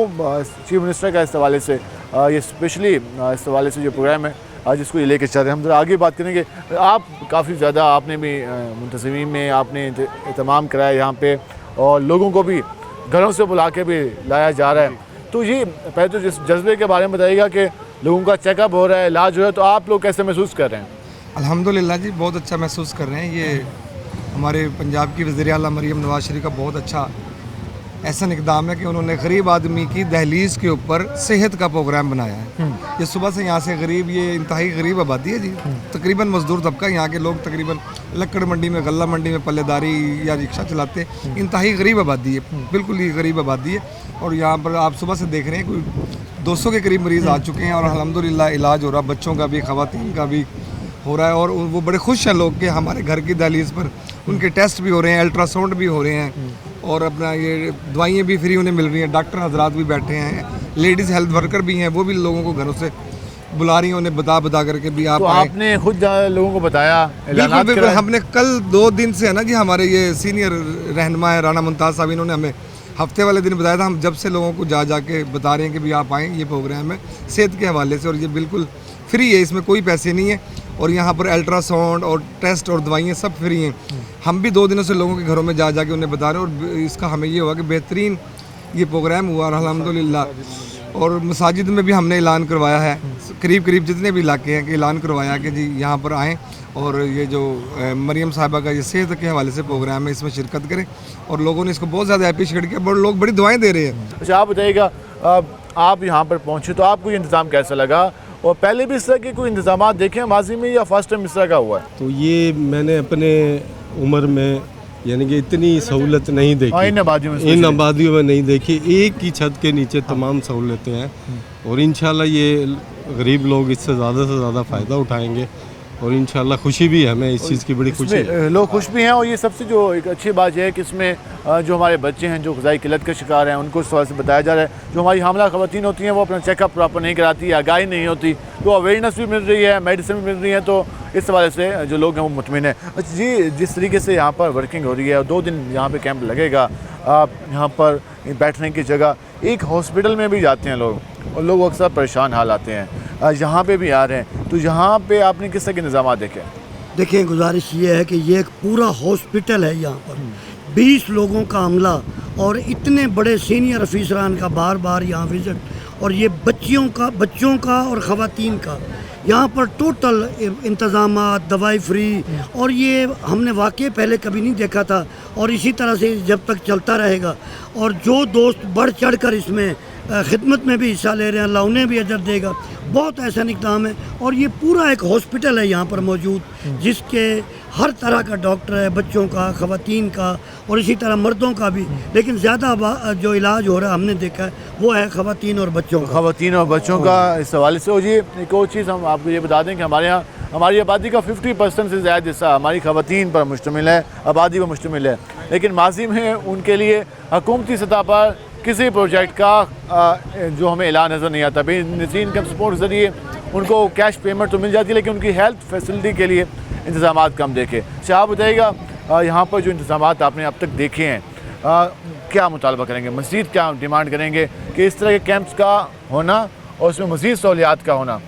[SPEAKER 1] चीफ मिनिस्टर का इस हवाले से ये स्पेशली इस हवाले से जो प्रोग्राम है जिसको ये लेके चल रहे हैं। हम ज़रा आगे बात करेंगे। आप काफ़ी ज़्यादा आपने भी मुंतज़मीन में आपने एहतमाम कराया यहाँ पे और लोगों को भी घरों से बुला के भी लाया जा रहा है, तो ये पहले तो जिस जज्बे के बारे में बताइएगा कि लोगों का चेकअप हो रहा है, इलाज हो रहा है, तो आप लोग कैसे महसूस कर रहे हैं?
[SPEAKER 14] अल्हम्दुलिल्लाह जी, बहुत अच्छा महसूस कर रहे हैं। ये हमारे पंजाब की वज़ीर आला मरीम नवाज़ शरीफ का बहुत अच्छा ऐसा इक़दाम है कि उन्होंने गरीब आदमी की दहलीज़ के ऊपर सेहत का प्रोग्राम बनाया है। ये सुबह से यहाँ से गरीब, ये इंतहाई गरीब आबादी है जी, तकरीबन मज़दूर तबका यहाँ के लोग तकरीबन लक्कड़ मंडी में, गल्ला मंडी में पल्लेदारी या रिक्शा चलाते, इंतहाई गरीब आबादी है, बिल्कुल ही गरीब आबादी है। और यहाँ पर आप सुबह से देख रहे हैं कोई 200 के करीब मरीज़ आ चुके हैं और अल्हम्दुलिल्लाह इलाज हो रहा है, बच्चों का भी, ख़वातीन का भी हो रहा है। और वो बड़े खुश हैं लोग कि हमारे घर की दहलीज़ पर उनके टेस्ट भी हो रहे हैं, अल्ट्रासाउंड भी हो रहे हैं और अपना ये दवाइयाँ भी फ्री उन्हें मिल रही हैं। डॉक्टर हजरात भी बैठे हैं, लेडीज़ हेल्थ वर्कर भी हैं, वो भी लोगों को घरों से बुला रही हैं, उन्हें बता करके भी आप।
[SPEAKER 1] तो आपने खुद लोगों को बताया?
[SPEAKER 14] बिल्कुल, हमने कल 2 दिन से है ना जी, हमारे ये सीनियर रहनुमा है राना मुमताज़ साहब, इन्होंने हमें हफ्ते वाले दिन बताया था। हम जब से लोगों को जा के बता रहे हैं कि भी आप आएँ, ये प्रोग्राम है सेहत के हवाले से और ये बिल्कुल फ्री है, इसमें कोई पैसे नहीं है। और यहाँ पर अल्ट्रासाउंड और टेस्ट और दवाइयाँ सब फ्री हैं। हम भी 2 दिनों से लोगों के घरों में जा के उन्हें बता रहे हैं और इसका हमें ये हुआ कि बेहतरीन ये प्रोग्राम हुआ और अल्हम्दुलिल्लाह। और मसाजिद में भी हमने ऐलान करवाया है, करीब जितने भी इलाके हैं कि ऐलान करवाया कि जी यहाँ पर आएँ और ये जो मरियम साहिबा का ये सेहत के हवाले से प्रोग्राम है इसमें शिरकत करें। और लोगों ने इसको बहुत ज़्यादा अप्रिशिएट किया, बड़े लोग बड़ी दुआएँ दे रहे हैं।
[SPEAKER 1] अच्छा, आप बताइएगा, आप यहाँ पर पहुँचे तो आपको ये इंतज़ाम कैसा लगा और पहले भी इस तरह के कोई इंतजाम देखे हैं माजी में या फर्स्ट टाइम इस तरह का हुआ है?
[SPEAKER 15] तो ये मैंने अपने उम्र में यानी कि इतनी सहूलत नहीं देखी, इन आबादियों में नहीं देखी। एक ही छत के नीचे तमाम सहूलतें हैं और इंशाल्लाह ये गरीब लोग इससे ज़्यादा से ज़्यादा फ़ायदा उठाएंगे और इंशाल्लाह खुशी भी है, हमें इस चीज़ की बड़ी खुशी है।
[SPEAKER 1] लोग खुश भी हैं और ये सबसे जो एक अच्छी बात है कि इसमें जो हमारे बच्चे हैं जो ग़िज़ाई किल्लत का शिकार हैं उनको इस तरह से बताया जा रहा है। जो हमारी हामला ख़वातीन होती हैं वो अपना चेकअप प्रॉपर नहीं कराती, आगाही नहीं होती, तो अवेयरनेस भी मिल रही है, मेडिसिन भी मिल रही है, तो इस हवाले से जो लोग हैं वो मुतमिन है। अच्छा जी, जिस तरीके से यहाँ पर वर्किंग हो रही है और 2 दिन यहाँ पर कैंप लगेगा, यहाँ पर बैठने की जगह, एक हॉस्पिटल में भी जाते हैं लोग और लोग अक्सर परेशान हाल आते हैं, यहाँ पे भी आ रहे हैं, तो यहाँ पे आपने किस तरह के इंतजाम देखे?
[SPEAKER 16] देखिए, गुजारिश ये है कि ये एक पूरा हॉस्पिटल है, यहाँ पर 20 लोगों का हमला और इतने बड़े सीनियर अफीसरान का बार बार यहाँ विजिट, और ये बच्चों का और ख़वातीन का यहाँ पर टोटल इंतज़ाम, दवाई फ्री, और ये हमने वाकई पहले कभी नहीं देखा था और इसी तरह से जब तक चलता रहेगा। और जो दोस्त बढ़ चढ़ कर इसमें खिदमत में भी हिस्सा ले रहे हैं, अल्लाह उन्हें भी अजर देगा। बहुत ऐसा इक़दाम है और ये पूरा एक हॉस्पिटल है यहाँ पर मौजूद, जिसके हर तरह का डॉक्टर है, बच्चों का, ख़वातीन का और इसी तरह मर्दों का भी, लेकिन ज़्यादा जो इलाज हो रहा है हमने देखा है वो है ख़वातीन और बच्चों का।
[SPEAKER 1] ख़वातीन और बच्चों का इस हवाले से। और जी एक और चीज़ हम आपको ये बता दें कि हमारे यहाँ हमारी आबादी का 50% से ज़्यादा हिस्सा हमारी ख़वातीन पर मुश्तमिल है, आबादी पर मुश्तमिल है, लेकिन माजी में उनके लिए हुकूमती सतह पर किसी प्रोजेक्ट का जो हमें ऐलान नज़र नहीं आता। बेनज़ीर इनकम सपोर्ट के ज़रिए उनको कैश पेमेंट तो मिल जाती है, लेकिन उनकी हेल्थ फैसिलिटी के लिए इंतज़ाम कम देखे। अच्छा, आप बताइएगा यहाँ पर जो इंतज़ाम आपने अब तक देखे हैं, क्या मुतालबा करेंगे, मज़ीद क्या डिमांड करेंगे कि इस तरह के कैंप्स का होना और उसमें मज़ीद सहूलियात का होना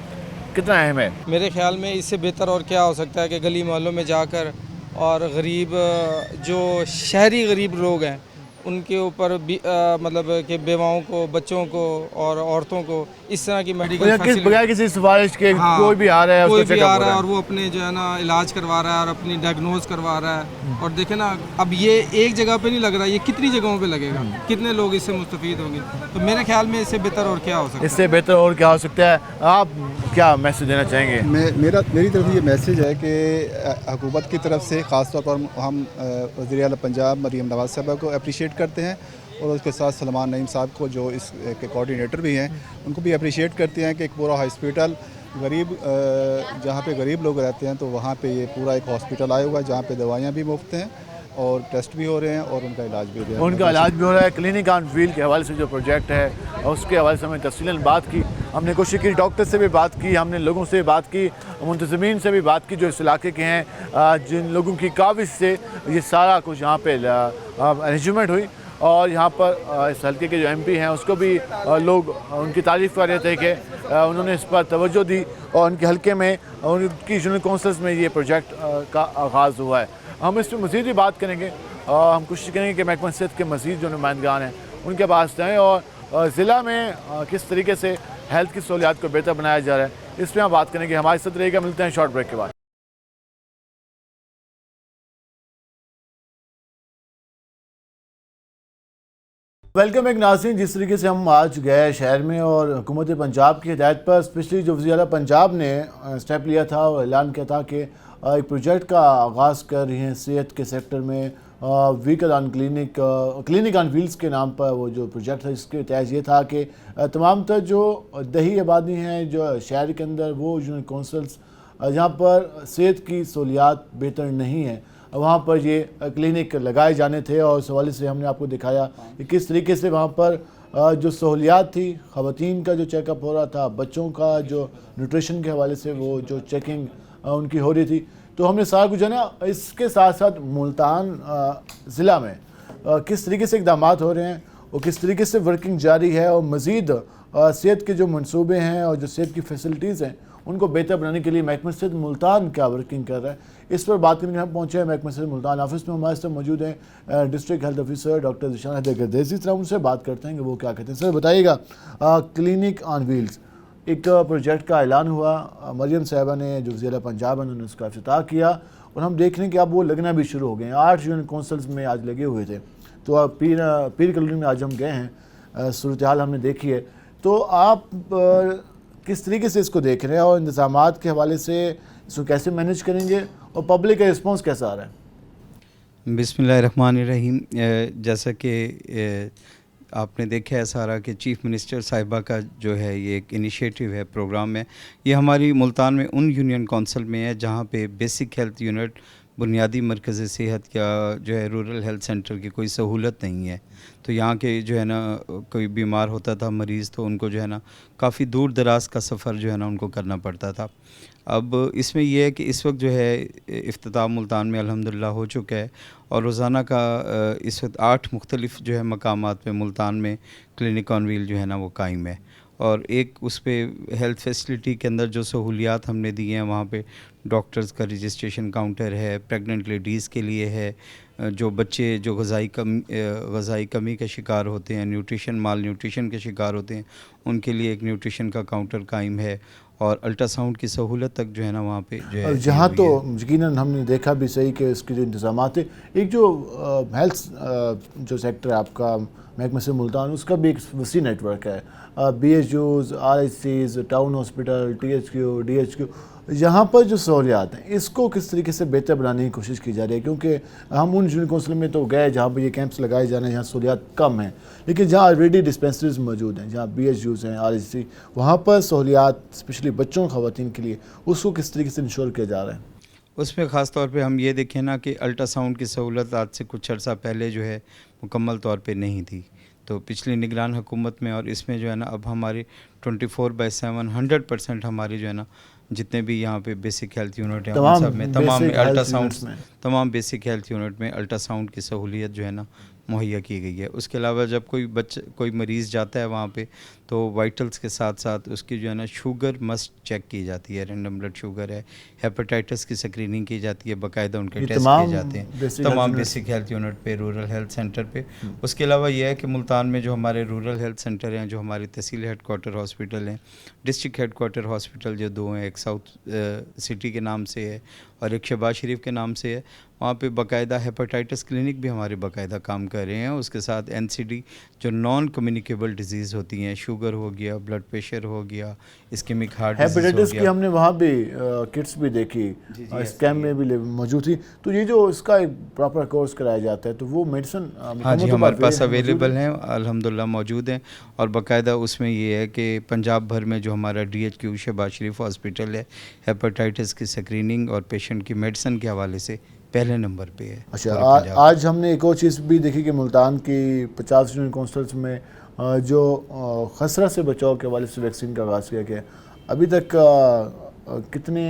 [SPEAKER 1] कितना अहम है?
[SPEAKER 17] मेरे ख्याल में इससे बेहतर और क्या हो सकता है कि गली मोहल्लों में जाकर और गरीब जो शहरी गरीब लोग हैं उनके ऊपर मतलब कि बेवाओं को, बच्चों को और औरतों को इस तरह की मेडिकल
[SPEAKER 1] बगैर किसी सिफारिश के कोई भी आ रहा है,
[SPEAKER 17] कोई भी आ रहा है और वो अपने जो है ना इलाज करवा रहा है और अपनी डायग्नोज करवा रहा है। और देखे ना, अब ये एक जगह पे नहीं लग रहा, ये कितनी जगहों पे लगेगा, कितने लोग इससे मुस्तफीद होंगे। तो मेरे ख्याल में इससे बेहतर और क्या हो सकता है?
[SPEAKER 1] इससे बेहतर और क्या हो सकता है? आप क्या मैसेज देना चाहेंगे?
[SPEAKER 18] मेरी तरफ ये मैसेज है कि हुकूमत की तरफ से ख़ास तौर पर हम वज़ीर आला पंजाब मरीम नवाज़ साहबा को अप्रिशिएट करते हैं और उसके साथ सलमान नईम साहब को जो इस के कोऑर्डिनेटर भी हैं उनको भी अप्रिशिएट करते हैं कि एक पूरा हॉस्पिटल गरीब जहाँ पे गरीब लोग रहते हैं तो वहाँ पे ये पूरा एक हॉस्पिटल आया हुआ है जहाँ पे दवाइयाँ भी मुफ्त हैं और टेस्ट भी हो रहे हैं और उनका इलाज भी हो रहा है।
[SPEAKER 1] उनका इलाज भी हो रहा है। क्लिनिक ऑन व्हील के हवाले से जो प्रोजेक्ट है और उसके हवाले से हमने तफसीलन बात की, हमने कोशिश की, डॉक्टर से भी बात की, हमने लोगों से बात की, मुंतज़मीन से भी बात की जो इस इलाके के हैं, जिन लोगों की काविश से ये सारा कुछ यहाँ पे अरेंजमेंट हुई। और यहाँ पर इस हल्के के जो MP हैं उसको भी लोग उनकी तारीफ़ कर रहे थे कि उन्होंने इस पर तवज्जो दी और उनके हल्के में उनकी यूनियन कौंसल्स में ये प्रोजेक्ट का आगाज़ हुआ है। हम इस पर मज़ीद भी बात करेंगे और हम कोशिश करेंगे कि महकमा सेहत के मज़ीद जो नुमाइंदगान हैं उनके पास जाएँ और ज़िला में किस तरीके से हेल्थ की सहूलियात को बेहतर बनाया जा रहा है, इस पर हम बात करेंगे। हमारे साथ रहेगा, मिलते हैं शॉर्ट ब्रेक के बाद। वेलकम एक नाज़रीन, जिस तरीके से हम आज गए शहर में और हुकूमत पंजाब की हिदायत पर स्पेशली जो वज़ीर आला पंजाब ने स्टेप लिया था और ऐलान किया था कि एक प्रोजेक्ट का आगाज़ कर रही हैं सेहत के सेक्टर में, vehicle on clinic on wheels के नाम पर वो जो प्रोजेक्ट है, इसके तहत ये था कि तमाम तर जो दही आबादी हैं जो शहर के अंदर वो यूनियन कौंसल्स जहाँ पर सेहत की सहूलियात बेहतर नहीं है वहाँ पर ये क्लिनिक लगाए जाने थे। और इस हवाले से हमने आपको दिखाया कि किस तरीके से वहाँ पर जो सहूलियात थी, ख़वातीन का जो चेकअप हो रहा था, बच्चों का जो न्यूट्रिशन के हवाले से वो जो चेकिंग उनकी हो रही थी। तो हमने सारा कुछ है ना, इसके साथ साथ मुल्तान ज़िला में किस तरीके से इक़दाम हो रहे हैं और किस तरीके से वर्किंग जारी है और मज़ीद सेहत के जो मंसूबे हैं और जो सेहत की फैसिलिटीज़ हैं उनको बेहतर बनाने के लिए महकमा सेहत मुल्तान क्या वर्किंग कर रहा है, इस पर बात करने हम पहुँचे हैं महकमा सेहत मुल्तान ऑफिस में। हमारे साथ मौजूद हैं district health officer doctor Zeeshan Haider Gardezi. इस तरह उनसे बात करते हैं कि वो क्या कहते हैं। सर बताइएगा, क्लिनिक ऑन व्हील्स एक प्रोजेक्ट का ऐलान हुआ, मरियम साहिबा ने जो वज़ीर पंजाब है उन्होंने उसका इफ्तिताह किया और हम देख रहे हैं कि अब वो लगना भी शुरू हो गए हैं। 8 यूनियन कौंसल्स में आज लगे हुए थे। तो अब पीर कॉलोनी में आज हम गए हैं, सूरत हाल हमने देखी है। तो आप किस तरीके से इसको देख रहे हैं और इंतजामात के हवाले से इसको कैसे मैनेज करेंगे और पब्लिक का रिस्पॉन्स कैसा आ रहा है?
[SPEAKER 19] बिस्मिल्लाहिर्रहमानिर्रहीम। जैसा कि आपने देखा है सारा कि चीफ़ मिनिस्टर साहिबा का जो है ये एक इनिशिएटिव है, प्रोग्राम है। ये हमारी मुल्तान में उन यूनियन कौंसिल में है जहाँ पे बेसिक हेल्थ यूनिट, बुनियादी मरकज़ सेहत का जो है रूरल हेल्थ सेंटर की कोई सहूलत नहीं है। तो यहाँ के जो है ना कोई बीमार होता था मरीज़, तो उनको जो है ना काफ़ी दूर दराज का सफ़र जो है ना उनको करना पड़ता था। अब इसमें यह है कि इस वक्त जो है इफ्तिताह मुल्तान में अल्हम्दुलिल्लाह हो चुका है और रोज़ाना का इस वक्त 8 मुख्तलिफ़ जो है मकामात पे मुल्तान में क्लिनिक ऑन व्हील जो है ना वो कायम है। और एक उस पर हेल्थ फैसिलिटी के अंदर जो सहूलियात हमने दी हैं वहाँ पे डॉक्टर्स का रजिस्ट्रेशन काउंटर है, प्रेग्नेंट लेडीज़ के लिए है, जो बच्चे जो ग़ज़ाई कमी का शिकार होते हैं, न्यूट्रिशन माल न्यूट्रिशन के शिकार होते हैं, उनके लिए एक न्यूट्रिशन का काउंटर कायम है और अल्ट्रासाउंड की सहूलत तक जो है ना वहाँ पे जो है
[SPEAKER 1] जहाँ तो यकीनन हमने देखा भी सही कि इसके जो इंतज़ामात है, एक जो हेल्थ जो सेक्टर है आपका महकमे से मुल्तान, उसका भी एक वसी नेटवर्क है। BHUs, RICs, town hospital, THQ, DHQ, यहाँ पर जो सहूलियात हैं इसको किस तरीके से बेहतर बनाने की कोशिश की जा रही है? क्योंकि हम उन यूनियन कौंसिल में तो गए जहाँ पर ये कैंप्स लगाए जा रहे हैं, जहाँ सहूलियात कम हैं, लेकिन जहाँ ऑलरेडी डिस्पेंसरीज मौजूद हैं, जहाँ BHUs हैं, RIC, वहाँ पर सहूलियात स्पेशली बच्चों ख़वातीन के लिए उसको किस तरीके से इंश्योर किया जा रहा है?
[SPEAKER 19] उसमें ख़ास तौर पे हम ये देखें ना कि अल्ट्रासाउंड की सहूलत आज से कुछ अर्सा पहले जो है मुकम्मल तौर पे नहीं थी। तो पिछली निगरान हुकूमत में और इसमें जो है ना अब हमारी 24/7 100% हमारी जो है ना जितने भी यहाँ पे बेसिक हेल्थ यूनिट हैं उन सब में तमाम अल्ट्रासाउंड, तमाम बेसिक हेल्थ यूनिट में अल्ट्रासाउंड की सहूलियत जो है ना मुहैया की गई है। उसके अलावा जब कोई मरीज़ जाता है वहाँ पे तो वाइटल्स के साथ साथ उसकी जो है ना शुगर मस्ट चेक की जाती है, रैंडम ब्लड शुगर है, हेपेटाइटिस की स्क्रीनिंग की जाती है, बाकायदा उनके टेस्ट किए जाते हैं तमाम बेसिक हेल्थ यूनिट पे, रूरल हेल्थ सेंटर पे। उसके अलावा यह है कि मुल्तान में जो हमारे रूरल हेल्थ सेंटर हैं, जो हमारी तहसील हेडकोार्टर हॉस्पिटल हैं, डिस्ट्रिक्ट हेडकोार्टर हॉस्पिटल जो 2 हैं, एक साउथ सिटी के नाम से है और एक शहबाज शरीफ के नाम से है, वहाँ पे बाकायदा हेपेटाइटिस क्लिनिक भी हमारे बाकायदा काम कर रहे हैं। उसके साथ NCD जो नॉन कम्युनिकेबल डिजीज़ होती हैं, शुगर हो गया, ब्लड प्रेशर हो गया, इस्केमिक हार्ट
[SPEAKER 1] हेपेटाइटिस की हमने वहाँ भी किट्स भी देखी, स्कैम में भी मौजूद थी। तो ये जो इसका एक प्रॉपर कोर्स कराया जाता है तो वो मेडिसिन
[SPEAKER 19] हाँ जी हमारे पास अवेलेबल हैं, अल्हम्दुलिल्लाह मौजूद हैं। और बाकायदा उसमें ये है कि पंजाब भर में जो हमारा DHQ शहबाज शरीफ हॉस्पिटल है, हेपेटाइटिस की स्क्रीनिंग और पेशेंट की मेडिसिन के हवाले से पहले नंबर पे है।
[SPEAKER 1] अच्छा, आज हमने एक और चीज़ भी देखी कि मुल्तान की 50 यूनियन कौंसिल्स में जो खसरा से बचाव के हवाले से वैक्सीन का आगाज़ किया गया, अभी तक कितने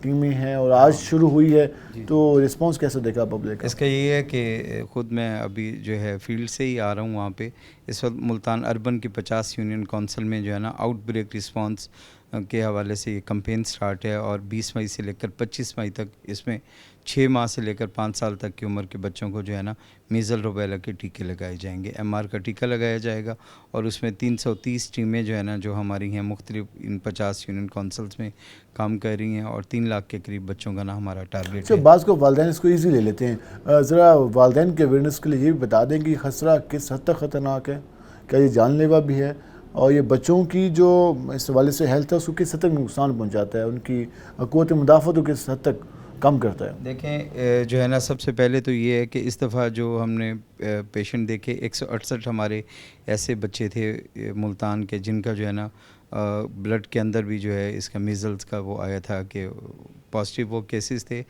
[SPEAKER 1] टीमें हैं और आज शुरू हुई है, तो रिस्पांस कैसे देखा पब्लिक का?
[SPEAKER 19] इसका ये है कि ख़ुद मैं अभी जो है फील्ड से ही आ रहा हूँ वहाँ पे। इस वक्त मुल्तान अर्बन की 50 यूनियन कौंसिल में जो है ना आउटब्रेक रिस्पांस के हवाले से ये कैंपेन स्टार्ट है और 20 मई से लेकर 25 मई तक इसमें 6 माह से लेकर 5 साल तक की उम्र के बच्चों को जो है ना मीज़ल रूबेला के टीके लगाए जाएंगे, MR का टीका लगाया जाएगा। और उसमें 330 टीमें जो है ना जो हमारी हैं मुख्तलिफ इन 50 यूनियन कौंसिल्स में काम कर रही हैं और 3 लाख के करीब बच्चों का ना हमारा टारगेट है।
[SPEAKER 1] बाज़ को वालिदैन इसको ईजी ले लेते हैं, ज़रा वालिदैन के अवेयरनेस के लिए ये भी बता दें कि खसरा किस हद तक ख़तरनाक है, क्या ये जानलेवा भी है और ये बच्चों की जो इस हवाले से हेल्थ है उसको किस हद तक नुकसान पहुँचाता है, उनकी क़ुव्वत मुदाफ़त को किस हद तक कम करता है?
[SPEAKER 19] देखें जो है ना सबसे पहले तो ये है कि इस दफ़ा जो हमने पेशेंट देखे 168 हमारे ऐसे बच्चे थे मुल्तान के जिनका जो है ना ब्लड के अंदर भी जो है इसका मीज़ल्स का वो आया था कि पॉजिटिव वो केसेस थे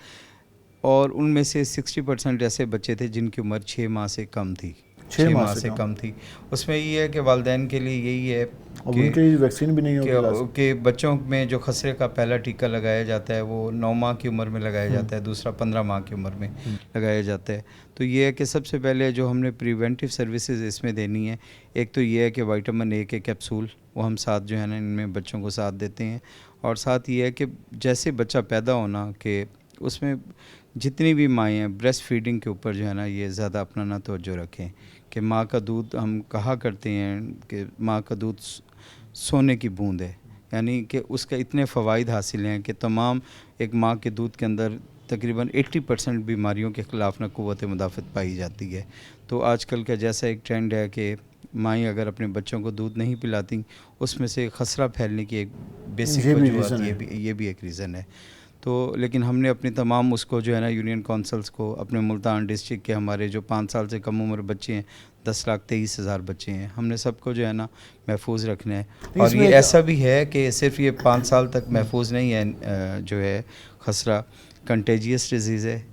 [SPEAKER 19] और उनमें से 60% ऐसे बच्चे थे जिनकी उम्र 6 माह से कम थी, 6 माह से कम थी। उसमें ये है कि वालिदैन के लिए यही है
[SPEAKER 1] कि वैक्सीन भी नहीं होगी
[SPEAKER 19] कि बच्चों में जो खसरे का पहला टीका लगाया जाता है वो 9 माह की उम्र में लगाया जाता है, दूसरा 15 माह की उम्र में लगाया जाता है। तो ये है कि सबसे पहले जो हमने प्रिवेंटिव सर्विसेज इसमें देनी है, एक तो ये है कि विटामिन A के कैप्सूल वो हम साथ जो है ना इनमें बच्चों को साथ देते हैं और साथ ये है कि जैसे बच्चा पैदा होना कि उसमें जितनी भी माएँ हैं ब्रेस्ट फीडिंग के ऊपर जो है ना ये ज़्यादा अपना ना तवज्जो रखें कि माँ का दूध, हम कहा करते हैं कि माँ का दूध सोने की बूंद है, यानी कि उसका इतने फ़वाइद हासिल हैं कि तमाम एक माँ के दूध के अंदर तकरीबन 80% बीमारियों के ख़िलाफ़ ना क़ुव्वत मुदाफ़त पाई जाती है। तो आजकल का जैसा एक ट्रेंड है कि माएँ अगर अपने बच्चों को दूध नहीं पिलाती, उसमें से खसरा फैलने की एक बेसिक
[SPEAKER 1] ये भी
[SPEAKER 19] वजूहत
[SPEAKER 1] reason
[SPEAKER 19] ये भी एक रीज़न है। तो लेकिन हमने अपनी तमाम उसको जो है ना यूनियन काउंसिल्स को, अपने मुल्तान डिस्ट्रिक्ट के हमारे जो 5 साल से कम उम्र बच्चे हैं, 10,23,000 बच्चे हैं, हमने सबको जो है ना महफूज रखना है। और ये ऐसा भी है कि सिर्फ ये 5 साल तक महफूज नहीं है जो है खसरा, कंटेजियस डिजीज़ है।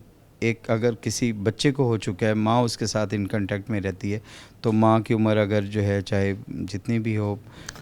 [SPEAKER 19] एक अगर किसी बच्चे को हो चुका है, माँ उसके साथ इन कांटेक्ट में रहती है, तो माँ की उम्र अगर जो है चाहे जितनी भी हो,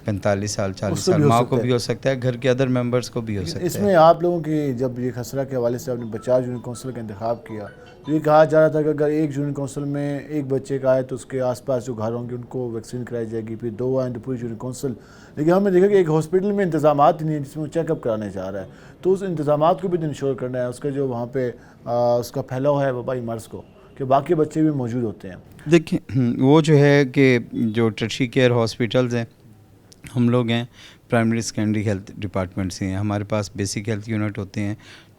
[SPEAKER 19] 45 साल 40 साल, माँ को भी हो सकता है, घर के अदर मेंबर्स को भी हो सकता है।
[SPEAKER 1] इसमें आप लोगों की जब ये खसरा के हवाले से आपने 50 यूनियन काउंसिल का इंतखाब किया, तो ये कहा जा रहा था कि अगर एक यूनियन काउंसिल में एक बच्चे का आए तो उसके आसपास जो घर होंगे उनको वैक्सीन कराई जाएगी, फिर 2 आए तो पूरी यूनियन काउंसिल। लेकिन हमने देखा कि एक हॉस्पिटल में इंतजाम ही नहीं है जिसमें वो चेकअप कराने जा रहा है, तो उस इंतजाम को भी इंश्योर करना है, उसका जो वहाँ पे उसका फैलाव है वबाई मर्ज़ को, कि बाकी बच्चे भी मौजूद होते हैं।
[SPEAKER 19] देखिए वो जो है कि जो टर्शरी केयर हॉस्पिटल्स हैं, हम लोग हैं प्राइमरी सेकेंडरी हेल्थ डिपार्टमेंट से हैं, हमारे पास बेसिक हेल्थ यूनिट होते हैं,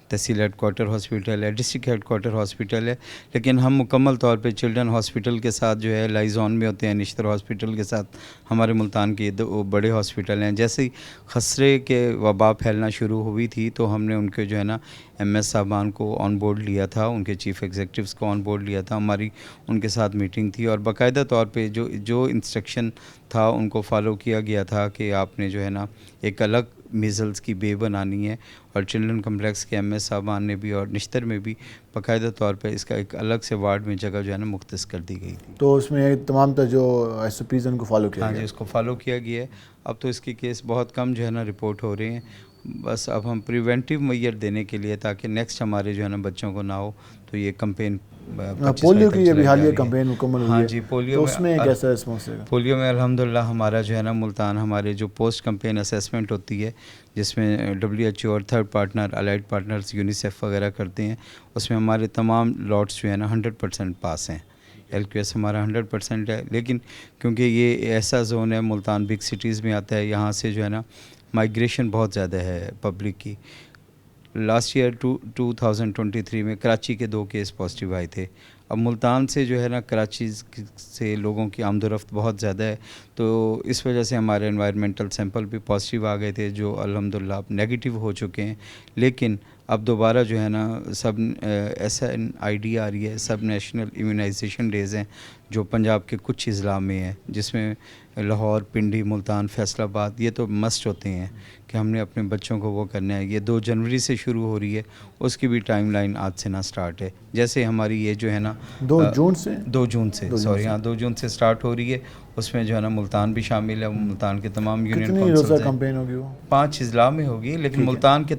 [SPEAKER 19] तहसील हेडक्वार्टर हॉस्पिटल है, डिस्ट्रिक्ट हेडक्वार्टर हॉस्पिटल है, लेकिन हम मुकम्मल तौर पे चिल्ड्रन हॉस्पिटल के साथ जो है लाइजॉन में होते हैं, निश्तर हॉस्पिटल के साथ हमारे मुल्तान के 2 बड़े हॉस्पिटल हैं। जैसे ही खसरे के वबा फैलना शुरू हुई थी तो हमने उनके जो है ना MS साहबान को ऑन बोर्ड लिया था, उनके चीफ़ एग्जीक्यूटिव्स को ऑन बोर्ड लिया था, हमारी उनके साथ मीटिंग थी और बाकायदा तौर पे जो इंस्ट्रक्शन था उनको फॉलो किया गया था कि आपने जो है ना एक अलग मीज़ल्स की बे बनानी है, और चिल्ड्रन कम्प्लेक्स के MS साहबान ने भी और निश्तर में भी बाकायदा तौर पे इसका एक अलग से वार्ड में जगह जो है ना मुख्तस कर दी गई थी।
[SPEAKER 1] तो उसमें तमाम जो SOPs उनको फॉलो किया
[SPEAKER 19] गया। हाँ जी, उसको फॉलो किया गया है। अब तो इसकी केस बहुत कम जो है ना रिपोर्ट हो रहे हैं, बस अब हम प्रिवेंटिव मेजर देने के लिए ताकि नेक्स्ट हमारे जो है ना बच्चों को ना हो, तो ये कैंपेन
[SPEAKER 1] पोलियो की अभी हालिया कैंपेन मुकम्मल हुई है।
[SPEAKER 19] हाँ जी, पोलियो
[SPEAKER 1] तो उसमें कैसा रिस्पॉन्स है?
[SPEAKER 19] पोलियो में अल्हम्दुलिल्लाह हमारा जो है ना मुल्तान, हमारे जो पोस्ट कैंपेन असेसमेंट होती है जिसमें WHO और third partner, allied partners, UNICEF वगैरह करते हैं, उसमें हमारे तमाम लॉट्स जो है ना 100% पास हैं। LQS हमारा 100% है, लेकिन क्योंकि ये ऐसा जोन है, मुल्तान बिग सिटीज़ में आता है, यहाँ से जो है ना माइग्रेशन बहुत ज़्यादा है पब्लिक की। लास्ट ईयर 2023 में कराची के 2 केस पॉजिटिव आए थे। अब मुल्तान से जो है ना कराची से लोगों की आमदोरफ्त बहुत ज़्यादा है, तो इस वजह से हमारे एनवायरमेंटल सैंपल भी पॉजिटिव आ गए थे जो अल्हम्दुलिल्लाह अब नेगेटिव हो चुके हैं। लेकिन अब दोबारा जो है ना सब ऐसा ID आ रही है, सब नेशनल इम्यूनाइजेशन डेज़ हैं जो पंजाब के कुछ अज़ला में है, जिसमें लाहौर, पिंडी, मुल्तान, फैसलाबाद, ये तो मस्ट होते हैं कि हमने अपने बच्चों को वो करना है। ये 2 जनवरी से शुरू हो रही है, उसकी भी टाइमलाइन आज से ना स्टार्ट है। जैसे हमारी ये जो है ना
[SPEAKER 1] 2 जून से
[SPEAKER 19] सॉरी हाँ 2 जून से स्टार्ट हो रही है, उसमें जो है ना मुल्तान भी शामिल है। मुल्तान के तमाम यूनियन
[SPEAKER 1] काउंसिल्स कैंपेन होगी, वो
[SPEAKER 19] 5 अज़ला में होगी, लेकिन मुल्तान की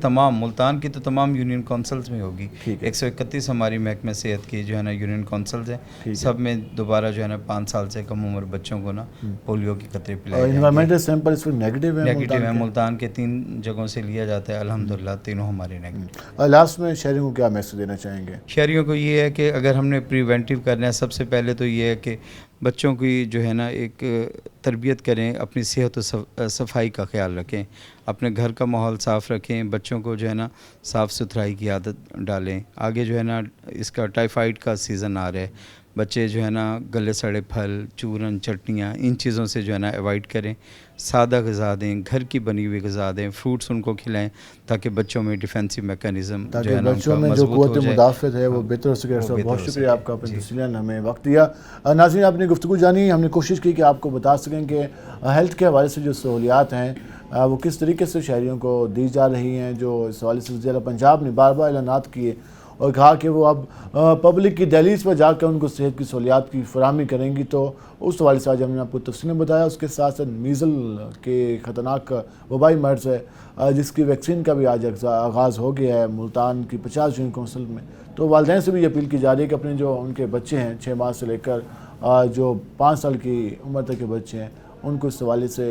[SPEAKER 19] तो तमाम यूनियन काउंसिल्स में होगी। 131 हमारी महकमे सेहत की जो है ना यूनियन काउंसिल्स हैं, सब में दोबारा जो है ना 5 साल से कम उम्र बच्चों को ना पोलियो की कतरे पिलाए जाएंगे।
[SPEAKER 1] एनवायरमेंटल सैंपल इस वक्त नेगेटिव है
[SPEAKER 19] मुल्तान के 3 जगहों से लिया जाता है, अल्हम्दुलिल्लाह तीनों हमारे नेगेटिव।
[SPEAKER 1] लास्ट में शहरियों को क्या मैसेज देना चाहेंगे?
[SPEAKER 19] शहरियों को ये है कि अगर हमने प्रिवेंटिव करना है, सबसे पहले तो ये है कि बच्चों की जो है ना एक तरबियत करें, अपनी सेहत और सफाई का ख्याल रखें, अपने घर का माहौल साफ़ रखें, बच्चों को जो है ना साफ़ सुथराई की आदत डालें। आगे जो है ना इसका टाइफाइड का सीज़न आ रहा है, बच्चे जो है ना गले सड़े फल, चूरन, चटनियाँ, इन चीज़ों से जो है ना अवॉइड करें। सादा ग़िज़ा दें, घर की बनी हुई ग़िज़ा दें, फ्रूट्स उनको खिलाएं ताकि बच्चों में डिफेंसिव मैकेनिज़्म जो है ना
[SPEAKER 1] बच्चों में जो क़ुव्वत मुदाफ़त है वो बेहतर हो सके। बहुत शुक्रिया आपका, अपने तफसीलात हमें वक्त दिया। नाज़रीन, आपने गुफ्तगू जानी, हमने कोशिश की कि आपको बता सकें कि हेल्थ के हवाले से जो सहूलियात हैं वो किस तरीके से शहरियों को दी जा रही हैं। जो इस हवाले से वज़ीर पंजाब ने बार बार ऐलानात किए और कहा कि वो अब पब्लिक की दहलीज पर जाकर उनको सेहत की सहूलियात की फराहमी करेंगी, तो उस हवाले से आज हमने आपको तफसील में बताया। उसके साथ साथ मीज़ल के ख़तरनाक वबाई मर्ज़ है जिसकी वैक्सीन का भी आज आगाज़ हो गया है मुल्तान की 50 यूनियन काउंसिल में। तो वालिदैन से भी ये अपील की जा रही है कि अपने जो उनके बच्चे हैं 6 माह से लेकर जो 5 साल की उम्र तक के बच्चे हैं, उनको इस हवाले से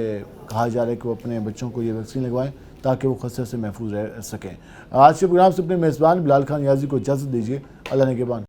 [SPEAKER 1] कहा जा रहा है कि वो अपने बच्चों को ये वैक्सीन लगवाएं ताकि वो खतरे से महफूज रह सकें। आज के प्रोग्राम से अपने मेज़बान बिलाल खान याजी को इजाज़त दीजिए। अल्लाह ने के बान।